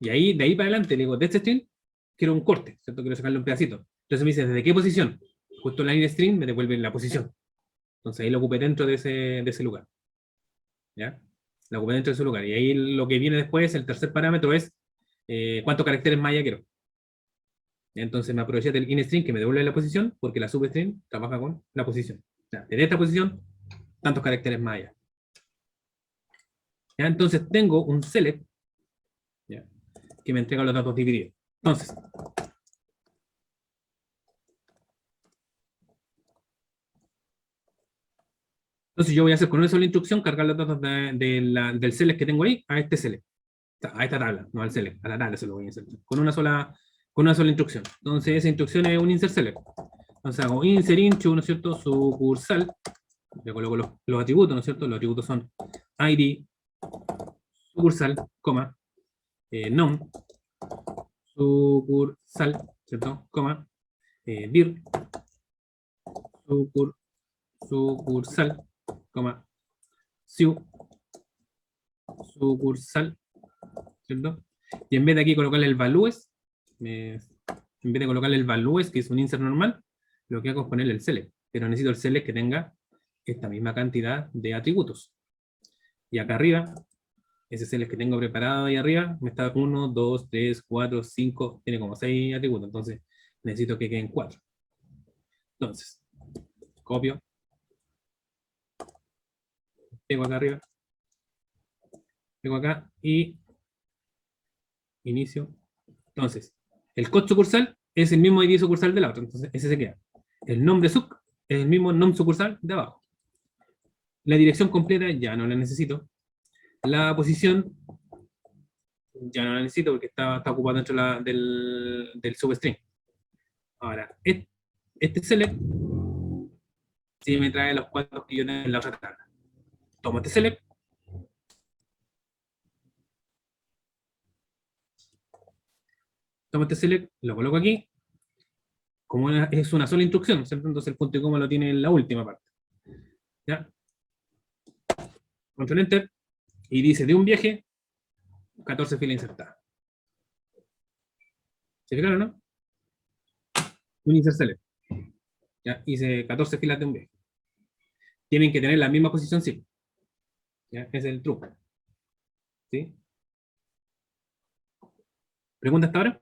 y ahí, de ahí para adelante le digo, de este string, quiero un corte, ¿cierto? Quiero sacarle un pedacito. Entonces me dice, ¿desde qué posición? Justo la inString me devuelve la posición. Entonces ahí lo ocupé dentro de ese lugar. ¿Ya? Lo ocupé dentro de ese lugar. Y ahí lo que viene después, el tercer parámetro es cuántos caracteres maya quiero. Entonces me aproveché del inString que me devuelve la posición, porque la substring trabaja con la posición. O sea, desde esta posición, tantos caracteres maya. ¿Ya? Entonces tengo un select, ¿ya?, que me entrega los datos divididos. Entonces yo voy a hacer con una sola instrucción, cargar los datos del select que tengo ahí a este select. A esta tabla, no al select, a la tabla se lo voy a insertar. Con una sola instrucción. Entonces esa instrucción es un insert select. Entonces hago insert into, ¿no es cierto?, sucursal. Le coloco los atributos, ¿no es cierto? Los atributos son ID, sucursal, coma, nom, sucursal, ¿cierto? Coma, dir, sucursal, coma, siu, sucursal, ¿cierto? Y en vez de aquí colocarle el values, en vez de colocarle el values, que es un insert normal, lo que hago es ponerle el select. Pero necesito el select que tenga esta misma cantidad de atributos. Y acá arriba, ese select que tengo preparado ahí arriba, me está 1, 2, 3, 4, 5, tiene como 6 atributos, entonces necesito que queden 4. Entonces, copio, pego acá arriba, pego acá y inicio. Entonces, el code sucursal es el mismo ID sucursal de la otra, entonces ese se queda. El nombre suc es el mismo nom sucursal de abajo. La dirección completa ya no la necesito. La posición ya no la necesito porque está ocupada dentro del substring. Ahora, este select sí me trae los cuadros que yo tengo en la otra tabla. Tomo este select, lo coloco aquí. Como es una sola instrucción, ¿cierto? Entonces el punto y coma lo tiene en la última parte. ¿Ya? Control Enter, y dice de un viaje, 14 filas insertadas. ¿Se fijaron, no? Un insert select. ¿Ya? Hice 14 filas de un viaje. Tienen que tener la misma posición, sí. ¿Ya? Ese es el truco. ¿Sí? ¿Pregunta hasta ahora?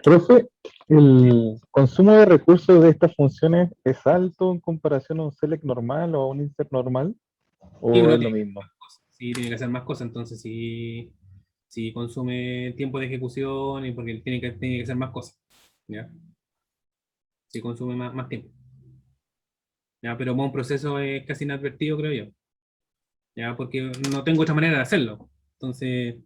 Profe, ¿el consumo de recursos de estas funciones es alto en comparación a un select normal o a un insert normal? ¿O Sí, es uno lo tiene mismo? sí, tiene que hacer más cosas, entonces sí consume tiempo de ejecución y porque tiene que hacer más cosas. ¿Ya? Sí consume más tiempo. ¿Ya? Pero un proceso es casi inadvertido, creo yo. ¿Ya? Porque no tengo otra manera de hacerlo. Entonces,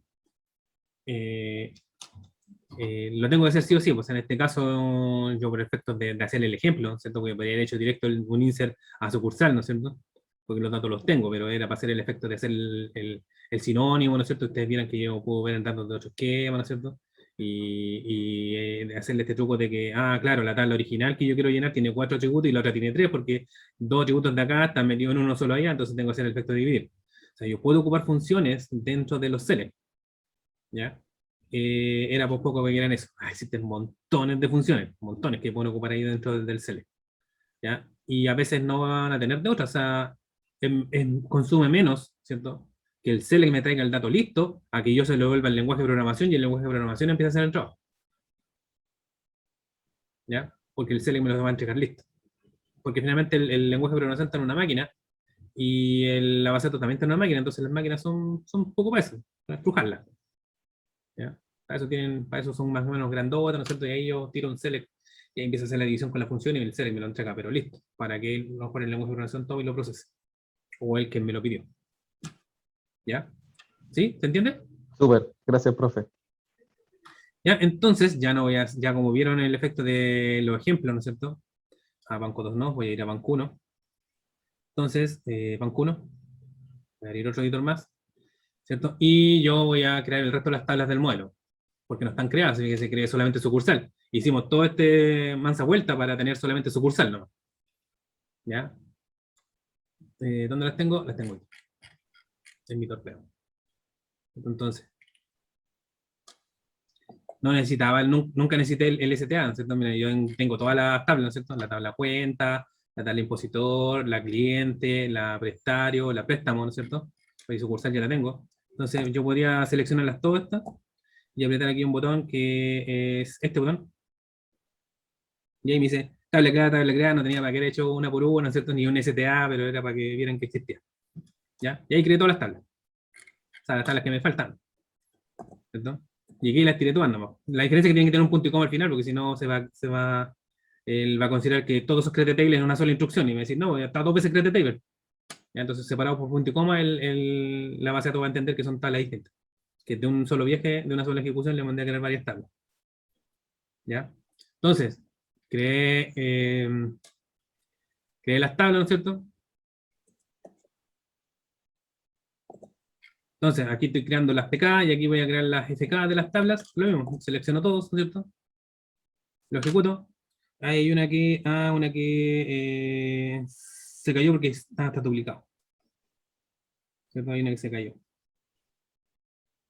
lo tengo que hacer sí o sí. Pues en este caso, yo por efectos de hacer el ejemplo, ¿cierto? Porque podría haber hecho directo un insert a sucursal, ¿no es cierto? Porque los datos los tengo, pero era para hacer el efecto de hacer el sinónimo, ¿no es cierto? Ustedes vieran que yo puedo ver datos de otro esquema, ¿no es cierto? Y de hacerle este truco de que, claro, la tabla original que yo quiero llenar tiene 4 atributos y la otra tiene 3, porque 2 atributos de acá están metidos en uno solo allá, entonces tengo que hacer el efecto de dividir. O sea, yo puedo ocupar funciones dentro de los select, ¿ya? Era por poco que quieran eso. Existen montones de funciones, montones que pueden ocupar ahí dentro del select, ¿ya? Y a veces no van a tener de otra, o sea, consume menos, ¿cierto? Que el select me traiga el dato listo, a que yo se lo vuelva el lenguaje de programación y el lenguaje de programación empieza a hacer el trabajo. ¿Ya? Porque el select me lo va a entregar listo. Porque finalmente el lenguaje de programación está en una máquina Y la base de datos también tiene una máquina, entonces las máquinas son un poco para eso, para estrujarlas. ¿Ya? Para eso son más o menos grandotas, ¿no es cierto? Y ahí yo tiro un select y ahí empieza a hacer la división con la función y el select me lo entrega, pero listo, para que él lo pone en el lenguaje de programación todo y lo procese. O el que me lo pidió. ¿Ya? ¿Sí? ¿Se entiende? Súper, gracias, profe. Ya, entonces, ya no voy a, ya como vieron el efecto de los ejemplos, ¿no es cierto? A banco 2 no, voy a ir a banco 1. Entonces, banco 1, voy a abrir otro editor más, ¿cierto? Y yo voy a crear el resto de las tablas del modelo, porque no están creadas, así que se cree solamente sucursal. Hicimos todo este mansa vuelta para tener solamente sucursal, ¿no? ¿Ya? ¿Dónde las tengo? Las tengo aquí, en mi torpeo. Entonces, no necesitaba, nunca necesité el STA, ¿no es cierto? Mira, yo tengo todas las tablas, ¿no es cierto? La tabla cuenta, la tabla impositor, la cliente, la prestario, la préstamo, ¿no es cierto? La sucursal ya la tengo. Entonces yo podría seleccionarlas todas estas y apretar aquí un botón que es este botón. Y ahí me dice, tabla creada, no tenía para que haber hecho una por una, ¿no es cierto? Ni un STA, pero era para que vieran que existía. ¿Ya? Y ahí creé todas las tablas. O sea, las tablas que me faltan. ¿Cierto? Y aquí las tiré todas nomás. La diferencia es que tienen que tener un punto y coma al final, porque si no él va a considerar que todos esos create tables en una sola instrucción, y me va a decir, no, está dos veces create table. ¿Ya? Entonces, separado por punto y coma, la base de datos va a entender que son tablas distintas. Que de un solo viaje, de una sola ejecución, le mandé a crear varias tablas. ¿Ya? Entonces, creé las tablas, ¿no es cierto? Entonces, aquí estoy creando las PK y aquí voy a crear las FK de las tablas. Lo mismo, selecciono todos, ¿no es cierto? Lo ejecuto. Hay una que, se cayó porque está duplicado. ¿Cierto? Hay una que se cayó.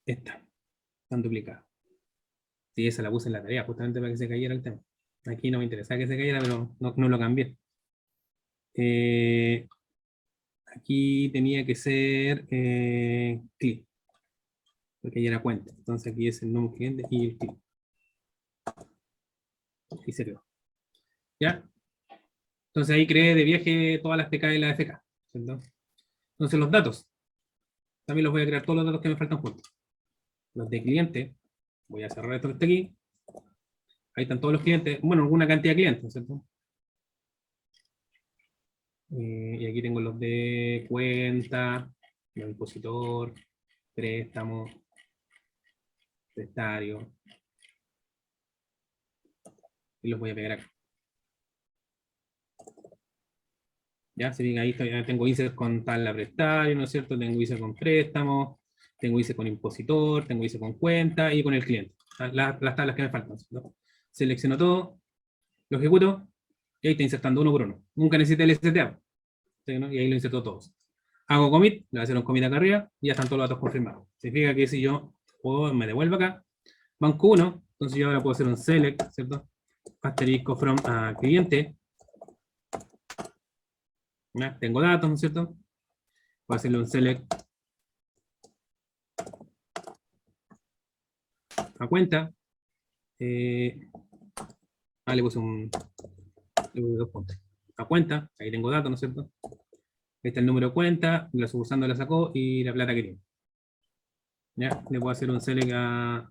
Esta. Están duplicadas. Sí, esa la puse en la tarea, justamente para que se cayera el tema. Aquí no me interesa que se cayera, pero no lo cambié. Aquí tenía que ser clic. Porque ya era cuenta. Entonces aquí es el nombre cliente y el clic. Y se quedó. ¿Ya? Entonces ahí creé de viaje todas las PK y las FK. ¿Cierto? Entonces los datos. También los voy a crear todos los datos que me faltan juntos. Los de cliente. Voy a cerrar esto que está aquí. Ahí están todos los clientes. Bueno, alguna cantidad de clientes, ¿cierto? Y aquí tengo los de cuenta, los impositor, préstamo, prestario. Y los voy a pegar acá. Ya, se ven ahí, tengo insert con tal la prestario, ¿no es cierto? Tengo insert con préstamo, tengo insert con impositor, tengo insert con cuenta y con el cliente. Las tablas que me faltan, ¿no? Selecciono todo, lo ejecuto, y ahí está insertando uno por uno. Nunca necesité el STA, ¿no? Y ahí lo inserto todos. Hago commit, le voy a hacer un commit acá arriba, y ya están todos los datos confirmados. Significa que si yo me devuelvo acá, banco 1, entonces yo ahora puedo hacer un select, ¿cierto? Asterisco from a cliente. ¿Ya? Tengo datos, ¿no es cierto? Voy a hacerle un select a cuenta. Le puse dos puntos. A cuenta, ahí tengo datos, ¿no es cierto? Ahí está el número de cuenta, la sucursal la sacó y la plata que tiene. ¿Ya? Le puedo hacer un select a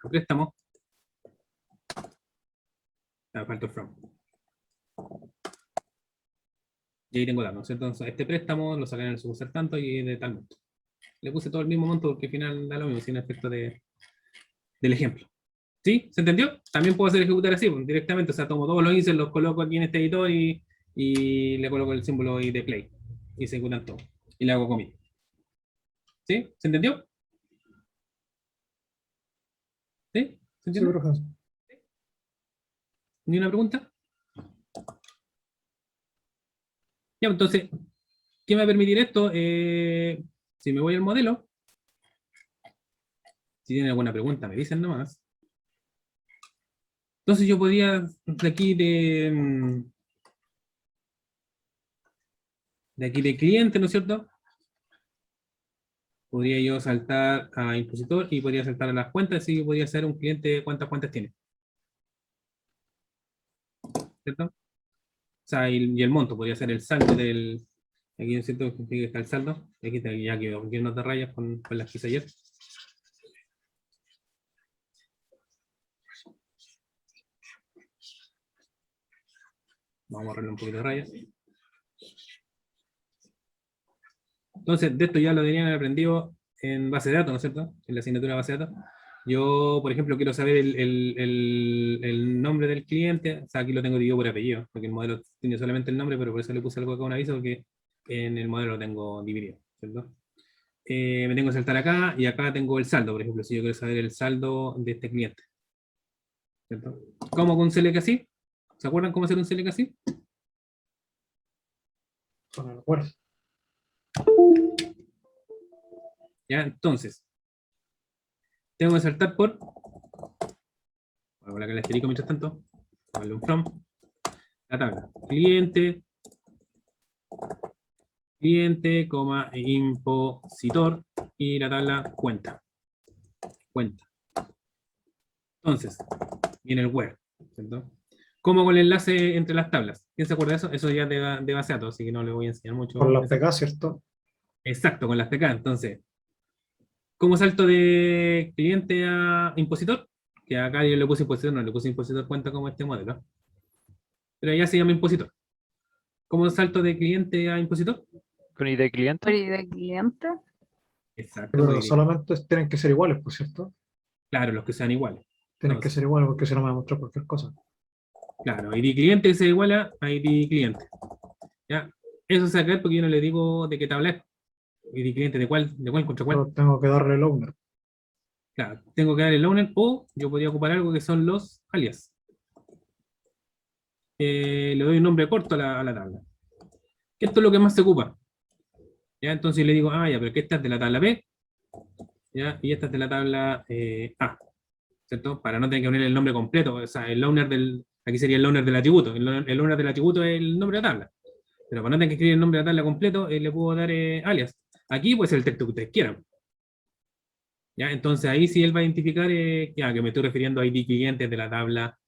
préstamo. Falta el from. Y ahí tengo datos, ¿no es cierto? Entonces, este préstamo lo sacan en el sucursal tanto y de tal monto. Le puse todo el mismo monto porque al final da lo mismo, sin efecto del ejemplo. ¿Sí? ¿Se entendió? También puedo hacer ejecutar así, pues, directamente, o sea, tomo todos los inserts, los coloco aquí en este editor y le coloco el símbolo de play. Y se ejecutan todos. Y le hago commit. ¿Sí? ¿Se entendió? ¿Sí? ¿Se Sí, entendió? profe. ¿Ni una pregunta? Ya, entonces, ¿qué me va a permitir esto? Si me voy al modelo, si tienen alguna pregunta, me dicen nomás. Entonces yo podría, de aquí de cliente, ¿no es cierto? Podría yo saltar a impositor y podría saltar a las cuentas y podría ser un cliente cuántas cuentas tiene. ¿Cierto? O sea, y el monto podría ser el saldo del Aquí es cierto que está el saldo. Aquí ya quedó lleno de rayas con las que hice ayer. Vamos a borrarle un poquito de rayas. Entonces, de esto ya lo deberían haber aprendido en base de datos, ¿no es cierto? En la asignatura de base de datos. Yo, por ejemplo, quiero saber el nombre del cliente. O sea, aquí lo tengo dividido por apellido, porque el modelo tiene solamente el nombre, pero por eso le puse algo acá, un aviso, porque en el modelo lo tengo dividido, ¿cierto? Me tengo que saltar acá, y acá tengo el saldo, por ejemplo, si yo quiero saber el saldo de este cliente. ¿Cierto? ¿Cómo con un select así? ¿Se acuerdan cómo hacer un select así? Con el word. Ya, entonces, tengo que saltar por, voy a colocar el asterisco mientras tanto, darle un from, la tabla, cliente, coma, impositor, y la tabla cuenta. Entonces, viene el where, ¿cierto? ¿Cómo con el enlace entre las tablas? ¿Quién se acuerda de eso? Eso ya es de base de datos, así que no le voy a enseñar mucho. Con las PK, ¿cierto? Exacto, con las PK. Entonces, ¿cómo salto de cliente a impositor? Que acá yo le puse impositor, no le puse impositor cuenta como este modelo. Pero ya se llama impositor. ¿Cómo salto de cliente a impositor? ¿Con ID cliente? ¿Por ID cliente? Exacto. Pero pues, solamente tienen que ser iguales, por cierto. claro, los que sean iguales. Tienen No, que sí. ser iguales porque si no me va a mostrar cualquier cosa. Claro, ID cliente se iguala a ID cliente. ¿Ya? Eso se acá porque yo no le digo de qué tabla es. ID cliente de cuál contra cuál. Solo tengo que darle el owner. Claro, tengo que dar el owner o yo podría ocupar algo que son los alias. Le doy un nombre corto a la tabla. Esto es lo que más se ocupa. ¿Ya? Entonces le digo, ya, pero que esta es de la tabla B, ¿ya? Y esta es de la tabla A, ¿cierto? Para no tener que poner el nombre completo, o sea, el owner aquí sería el owner del atributo, el owner del atributo es el nombre de la tabla. Pero para no tener que escribir el nombre de la tabla completo, le puedo dar alias. Aquí puede ser el texto que ustedes quieran. ¿Ya? Entonces ahí sí él va a identificar ya, que me estoy refiriendo a ID clientes de la tabla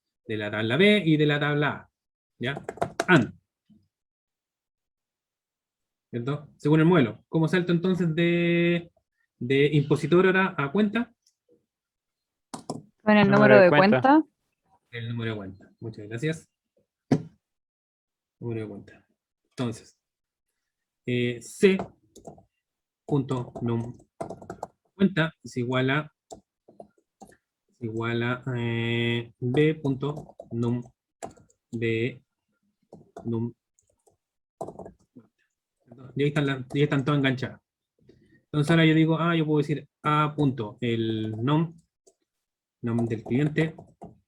B y de la tabla A. ¿Ya? AND. ¿Cierto? Según el modelo. ¿Cómo salto entonces de impositor ahora a cuenta? Con el número de cuenta. El número de cuenta. Muchas gracias. Número de cuenta. Entonces, c.num cuenta es igual a b.num de num. Y ahí están todas enganchadas. Entonces ahora yo digo, yo puedo decir a punto el nom del cliente,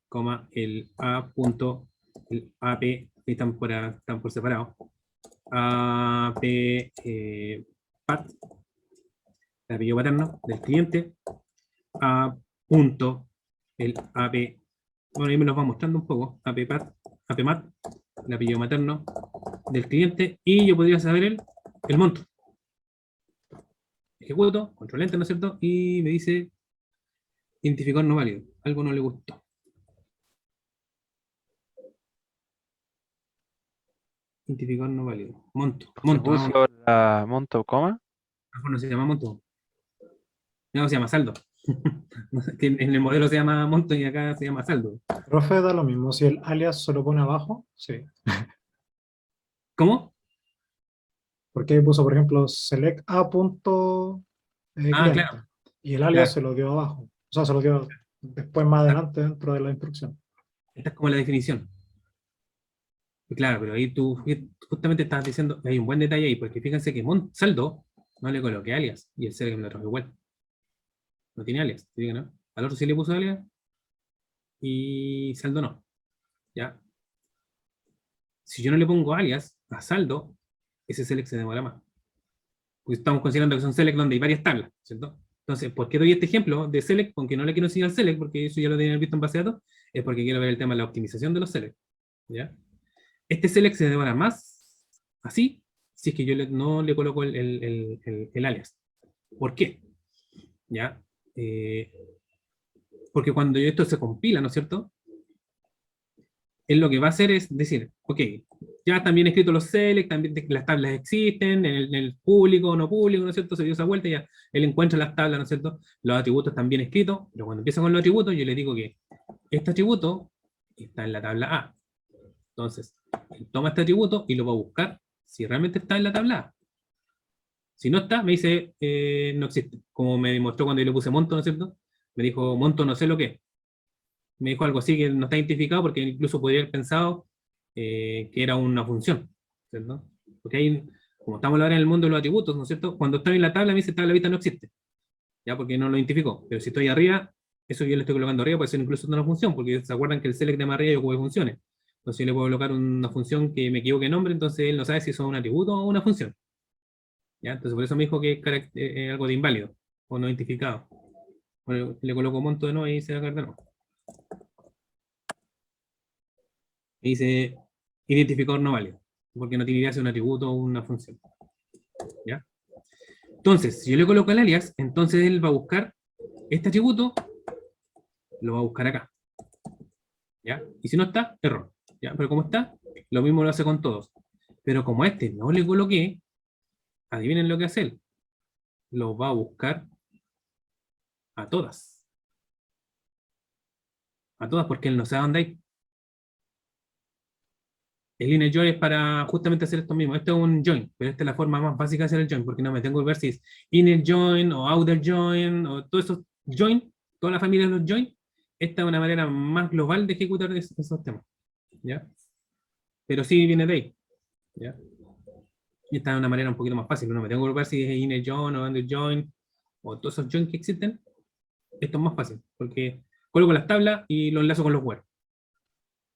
coma el a punto el ap, están por separado, ap pat, el apellido paterno del cliente, a punto el ap, bueno, ahí me los va mostrando un poco, ap mat, el apellido materno del cliente, y yo podría saber el monto. Ejecuto, control enter, ¿no es cierto? Y me dice identificador no válido. Algo no le gustó. Identificador no válido. Monto. ¿Se puso la monto coma? No se llama monto. No, se llama saldo. En el modelo se llama monto y acá se llama saldo. Profe, da lo mismo. Si el alias se lo pone abajo, sí. ¿Cómo? Porque ahí puso, por ejemplo, select a punto cliente, claro. y el alias Claro. se lo dio abajo. O sea, se lo dio después más adelante dentro de la instrucción. Esta es como la definición. Y claro, pero ahí tú justamente estabas diciendo, hay un buen detalle ahí, porque fíjense que saldo no le coloqué alias, y el select me lo trajo igual. No tiene alias, ¿te digo, no? Al otro sí le puso alias, y saldo no. ¿Ya? Si yo no le pongo alias a saldo, ese select se demora más. Porque estamos considerando que son select donde hay varias tablas, ¿cierto? Entonces, ¿por qué doy este ejemplo de select? Aunque no le quiero enseñar al select, porque eso ya lo tienen visto en base de datos, es porque quiero ver el tema de la optimización de los select. ¿Ya? Este select se demora más así, si es que yo no le coloco el alias. ¿Por qué? ¿Ya? Porque cuando esto se compila, ¿no es cierto? Él lo que va a hacer es decir, ok, ya están bien escritos los select, también las tablas existen, en el público, no público, ¿no es cierto? Se dio esa vuelta y ya él encuentra las tablas, ¿no es cierto? Los atributos están bien escritos, pero cuando empieza con los atributos, yo le digo que este atributo está en la tabla A. Entonces, él toma este atributo y lo va a buscar si realmente está en la tabla A. Si no está, me dice, no existe. Como me demostró cuando yo le puse monto, ¿no es cierto? Me dijo, monto no sé lo que es. Me dijo algo así que no está identificado porque incluso podría haber pensado que era una función, ¿cierto? Porque ahí, como estamos ahora en el mundo de los atributos, ¿no es cierto? Cuando estoy en la tabla, me dice tabla vista no existe, ya porque no lo identificó. Pero si estoy arriba, eso yo le estoy colocando arriba, puede ser incluso una función, porque se acuerdan que el select de más arriba yo ocupa funciones. Entonces yo le puedo colocar una función que me equivoque en nombre, entonces él no sabe si eso es un atributo o una función. ¿Ya? Entonces por eso me dijo que es algo de inválido, o no identificado. Bueno, le coloco monto de nuevo y se va a cargar de nuevo. Y dice identificador no válido, porque no tiene idea si es un atributo o una función. ¿Ya? Entonces, si yo le coloco el alias, entonces él va a buscar este atributo, lo va a buscar acá. ¿Ya? Y si no está, error. ¿Ya? Pero como está, lo mismo lo hace con todos. Pero como a este no le coloqué, adivinen lo que hace él. Lo va a buscar a todas. A todas porque él no sabe dónde hay. El inner join es para justamente hacer esto mismo. Este es un join, pero esta es la forma más básica de hacer el join, porque no me tengo que ver si es inner join o outer join o todos esos join, toda la familia de los join. Esta es una manera más global de ejecutar esos temas. ¿Ya? Pero sí viene de ahí. ¿Ya? Y esta es una manera un poquito más fácil. No me tengo que ver si es inner join o outer join o todos esos join que existen. Esto es más fácil, porque coloco las tablas y lo enlazo con los where.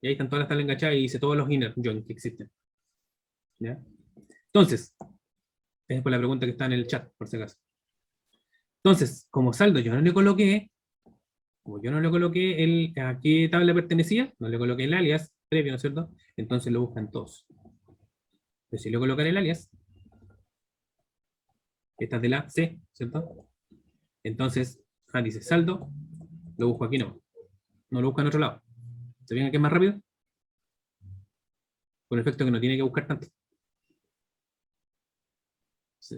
Y ahí están todas las tablas enganchadas y hice todos los inner join que existen. ¿Ya? Entonces, esa es por la pregunta que está en el chat, por si acaso. Entonces, como saldo yo no le coloqué, como yo no le coloqué a qué tabla pertenecía, no le coloqué el alias previo, ¿no es cierto? Entonces lo buscan todos. Pero si le colocar el alias, esta es de la C, ¿cierto? Entonces, dice saldo, lo busco aquí no. No lo busco en otro lado. ¿Se fijan que es más rápido? Con el efecto que no tiene que buscar tanto.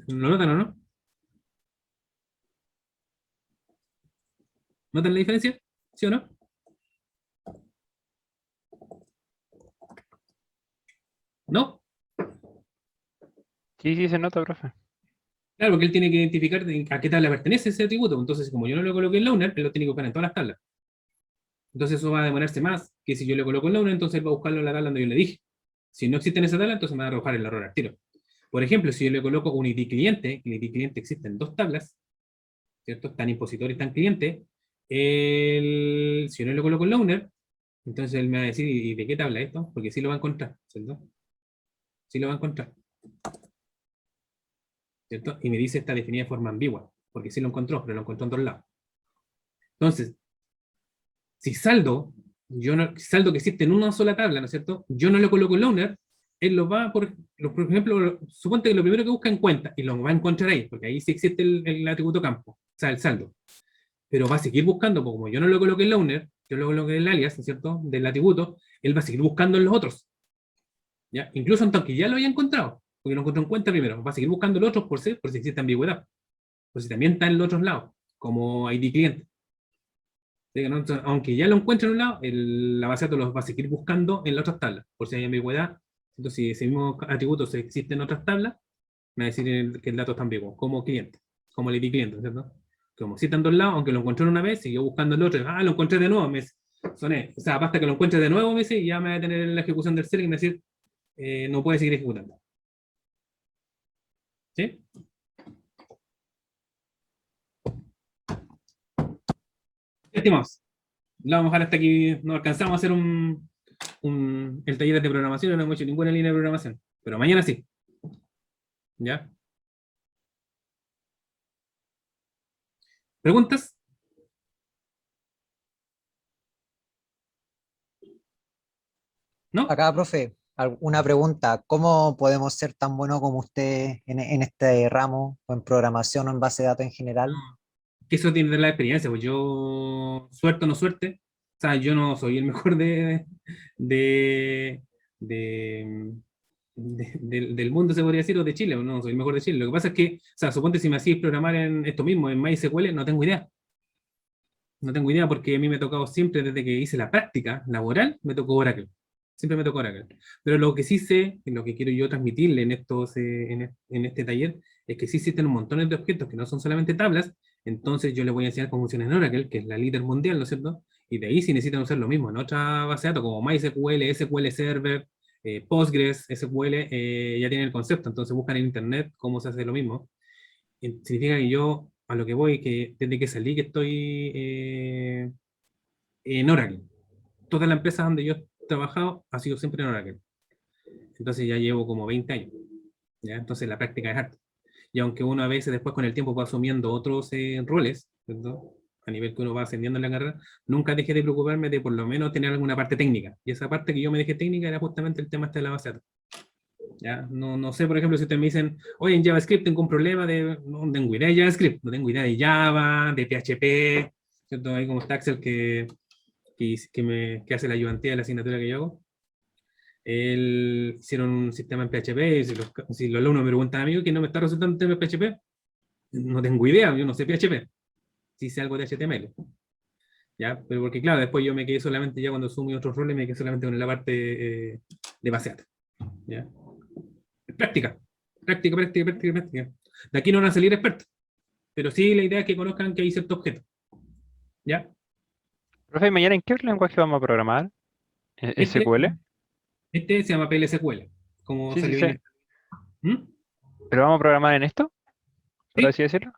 ¿Lo notan o no? ¿Notan la diferencia? ¿Sí o no? ¿No? Sí, sí se nota, profe. Claro, porque él tiene que identificar a qué tabla pertenece ese atributo. Entonces, como yo no le coloqué el loaner, él lo tiene que buscar en todas las tablas. Entonces eso va a demorarse más que si yo le coloco el loaner, entonces él va a buscarlo en la tabla donde yo le dije. Si no existe en esa tabla, entonces me va a arrojar el error al tiro. Por ejemplo, si yo le coloco un ID cliente, que el ID cliente existe en dos tablas, ¿cierto? Está en impositor y está en cliente. Si yo no le coloco el loaner, entonces él me va a decir, ¿y de qué tabla es esto? Porque sí lo va a encontrar, ¿cierto? Sí lo va a encontrar. ¿Cierto? Y me dice está definida de forma ambigua, porque sí lo encontró, pero lo encontró en dos lados. Entonces, si saldo que existe en una sola tabla, ¿no es cierto? Yo no le coloco el loaner, él lo va, por ejemplo, suponte que lo primero que busca en cuenta, y lo va a encontrar ahí, porque ahí sí existe el atributo campo, o sea, el saldo. Pero va a seguir buscando, porque como yo no le coloqué el loaner, yo le coloqué el alias, ¿no es cierto?, del atributo, él va a seguir buscando en los otros. ¿Ya? Incluso aunque ya lo haya encontrado, porque lo encontró en cuenta primero, va a seguir buscando los otros por si existe ambigüedad. Por si también está en los otros lados, como ID cliente. Entonces, aunque ya lo encuentre en un lado, la base de datos los va a seguir buscando en las otras tablas, por si hay ambigüedad. Entonces, si ese mismo atributo existe en otras tablas, me va a decir que el dato está ambiguo, como cliente, como el ID cliente, ¿cierto? Como si está en dos lados, aunque lo encontré una vez, siguió buscando el otro, lo encontré de nuevo, soné. O sea, basta que lo encuentre de nuevo, me dice, y ya me va a tener la ejecución del select y me va a decir, no puede seguir ejecutando. ¿Sí? Estimados, la vamos a dejar hasta aquí. No alcanzamos a hacer el taller de programación, no hemos hecho ninguna línea de programación, pero mañana sí. ¿Ya? ¿Preguntas? ¿No? Acá, profe, una pregunta. ¿Cómo podemos ser tan buenos como usted en este ramo, o en programación o en base de datos en general? Que eso tiene que ver la experiencia, pues yo, suerte o no suerte, o sea, yo no soy el mejor de del mundo, se podría decir, o de Chile, o no soy el mejor de Chile. Lo que pasa es que, o sea, suponte si me hacías programar en esto mismo, en MySQL, no tengo idea. No tengo idea porque a mí me ha tocado siempre, desde que hice la práctica laboral, me tocó Oracle. Siempre me tocó Oracle. Pero lo que sí sé, y lo que quiero yo transmitirle en este taller, es que sí existen un montón de objetos que no son solamente tablas. Entonces yo les voy a enseñar cómo funciona en Oracle, que es la líder mundial, ¿no es cierto? Y de ahí si necesitan usar lo mismo en otra base de datos, como MySQL, SQL Server, Postgres, SQL, ya tienen el concepto. Entonces buscan en internet cómo se hace lo mismo. Significa que yo, a lo que voy, que desde que salí que estoy en Oracle. Todas las empresas donde yo he trabajado ha sido siempre en Oracle. Entonces ya llevo como 20 años. ¿Ya? Entonces la práctica es harta. Y aunque uno a veces después con el tiempo va asumiendo otros roles, ¿cierto? A nivel que uno va ascendiendo en la carrera, nunca dejé de preocuparme de por lo menos tener alguna parte técnica. Y esa parte que yo me dejé técnica era justamente el tema de la base de datos. ¿Ya? No sé, por ejemplo, si ustedes me dicen, oye, en JavaScript tengo un problema no tengo idea de JavaScript, no tengo idea de Java, de PHP, ¿cierto? Ahí como está Axel que hace la ayudantía de la asignatura que yo hago. Él hicieron un sistema en PHP, y si los alumnos me preguntan a mí que no me está resultando un tema en PHP, no tengo idea, yo no sé PHP, sí sé algo de HTML. ¿Ya? Pero porque claro, después yo me quedé solamente, ya cuando asumí otros roles, me quedé solamente con la parte de base de datos. ¿Ya? Práctica. De aquí no van a salir expertos, pero sí la idea es que conozcan que hay ciertos objetos. ¿Ya? Profe, ¿mañana en qué lenguaje vamos a programar? ¿SQL? Este se llama PLSQL. Como Sí, salió sí, bien. ¿Mm? ¿Pero vamos a programar en esto? ¿Por Sí. así decirlo?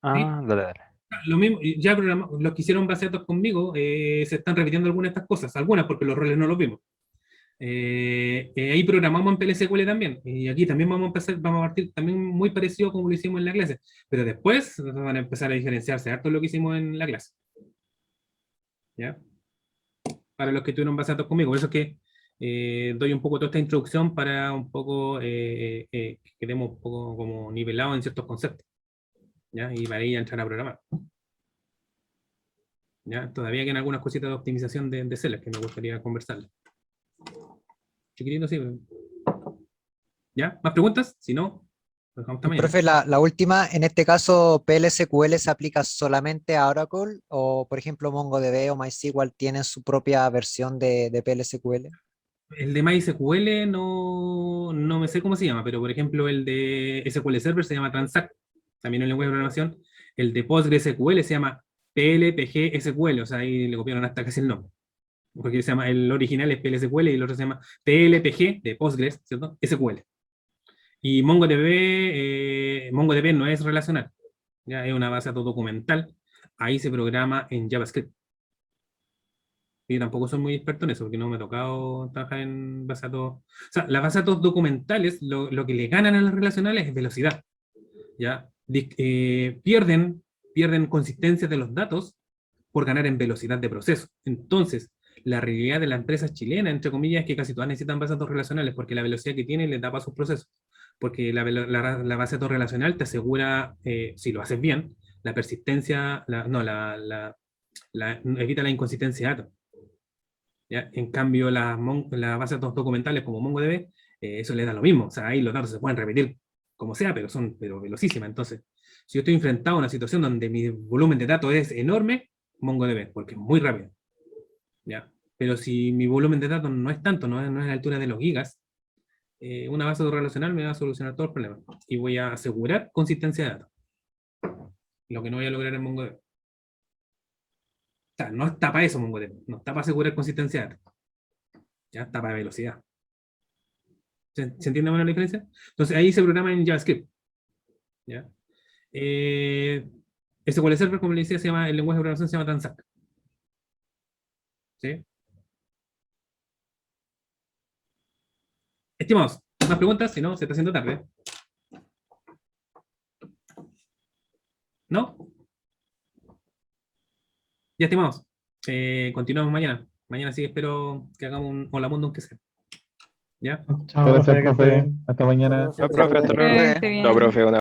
Ah, dale. Lo mismo, ya los que hicieron base de datos conmigo se están repitiendo algunas de estas cosas, algunas porque los roles no los vimos. Ahí programamos en PLSQL también, y aquí también vamos a partir también muy parecido como lo hicimos en la clase, pero después van a empezar a diferenciarse harto lo que hicimos en la clase. ¿Ya? Para los que tuvieron base de datos conmigo, por eso es que doy un poco toda esta introducción para un poco que quedemos un poco como nivelados en ciertos conceptos. ¿Ya? Y para ahí entrar a programar. ¿Ya? Todavía quedan algunas cositas de optimización de celas que me gustaría conversarles. Chiquitito, sí. ¿Ya? ¿Más preguntas? Si no, lo dejamos hasta mañana. Profe, la última, en este caso, ¿PLSQL se aplica solamente a Oracle? O, por ejemplo, MongoDB o MySQL tienen su propia versión de PLSQL? El de MySQL no me sé cómo se llama, pero por ejemplo el de SQL Server se llama Transact, también en lenguaje de programación. El de PostgreSQL se llama PLPG SQL, o sea, ahí le copiaron hasta casi el nombre. Porque se llama, el original es PLSQL y el otro se llama PLPG de Postgres, ¿cierto? SQL. Y MongoDB no es relacional, ya es una base de datos documental. Ahí se programa en JavaScript. Y tampoco soy muy experto en eso, porque no me ha tocado trabajar en base de datos. O sea, las bases de datos documentales, lo que le ganan a las relacionales es velocidad. ¿Ya? Pierden consistencia de los datos por ganar en velocidad de proceso. Entonces, la realidad de las empresas chilenas, entre comillas, es que casi todas necesitan bases de datos relacionales, porque la velocidad que tienen les da para sus procesos. Porque la base de datos relacional te asegura, si lo haces bien, la persistencia, evita la inconsistencia de datos. ¿Ya? En cambio, las bases de datos documentales como MongoDB, eso le da lo mismo. O sea, ahí los datos se pueden repetir como sea, pero son velocísimas. Entonces, si yo estoy enfrentado a una situación donde mi volumen de datos es enorme, MongoDB, porque es muy rápido. ¿Ya? Pero si mi volumen de datos no es tanto, no es a la altura de los gigas, una base de datos relacional me va a solucionar todos los problemas. Y voy a asegurar consistencia de datos. Lo que no voy a lograr en MongoDB. O sea, no está para eso MongoDB, no está para asegurar consistencia de datos. Ya está para velocidad. ¿Se entiende más la diferencia? Entonces ahí se programa en JavaScript. ¿Ya? SQL Server, como le decía, el lenguaje de programación se llama Transact. ¿Sí? Estimados, ¿más preguntas? Si no, se está haciendo tarde. ¿No? Ya, estimados. Continuamos mañana. Mañana sí espero que hagamos un Hola Mundo aunque sea. ¿Ya? Gracias, profe. Hasta mañana. Chao, profe, hasta luego. Esté bien. No, profe, una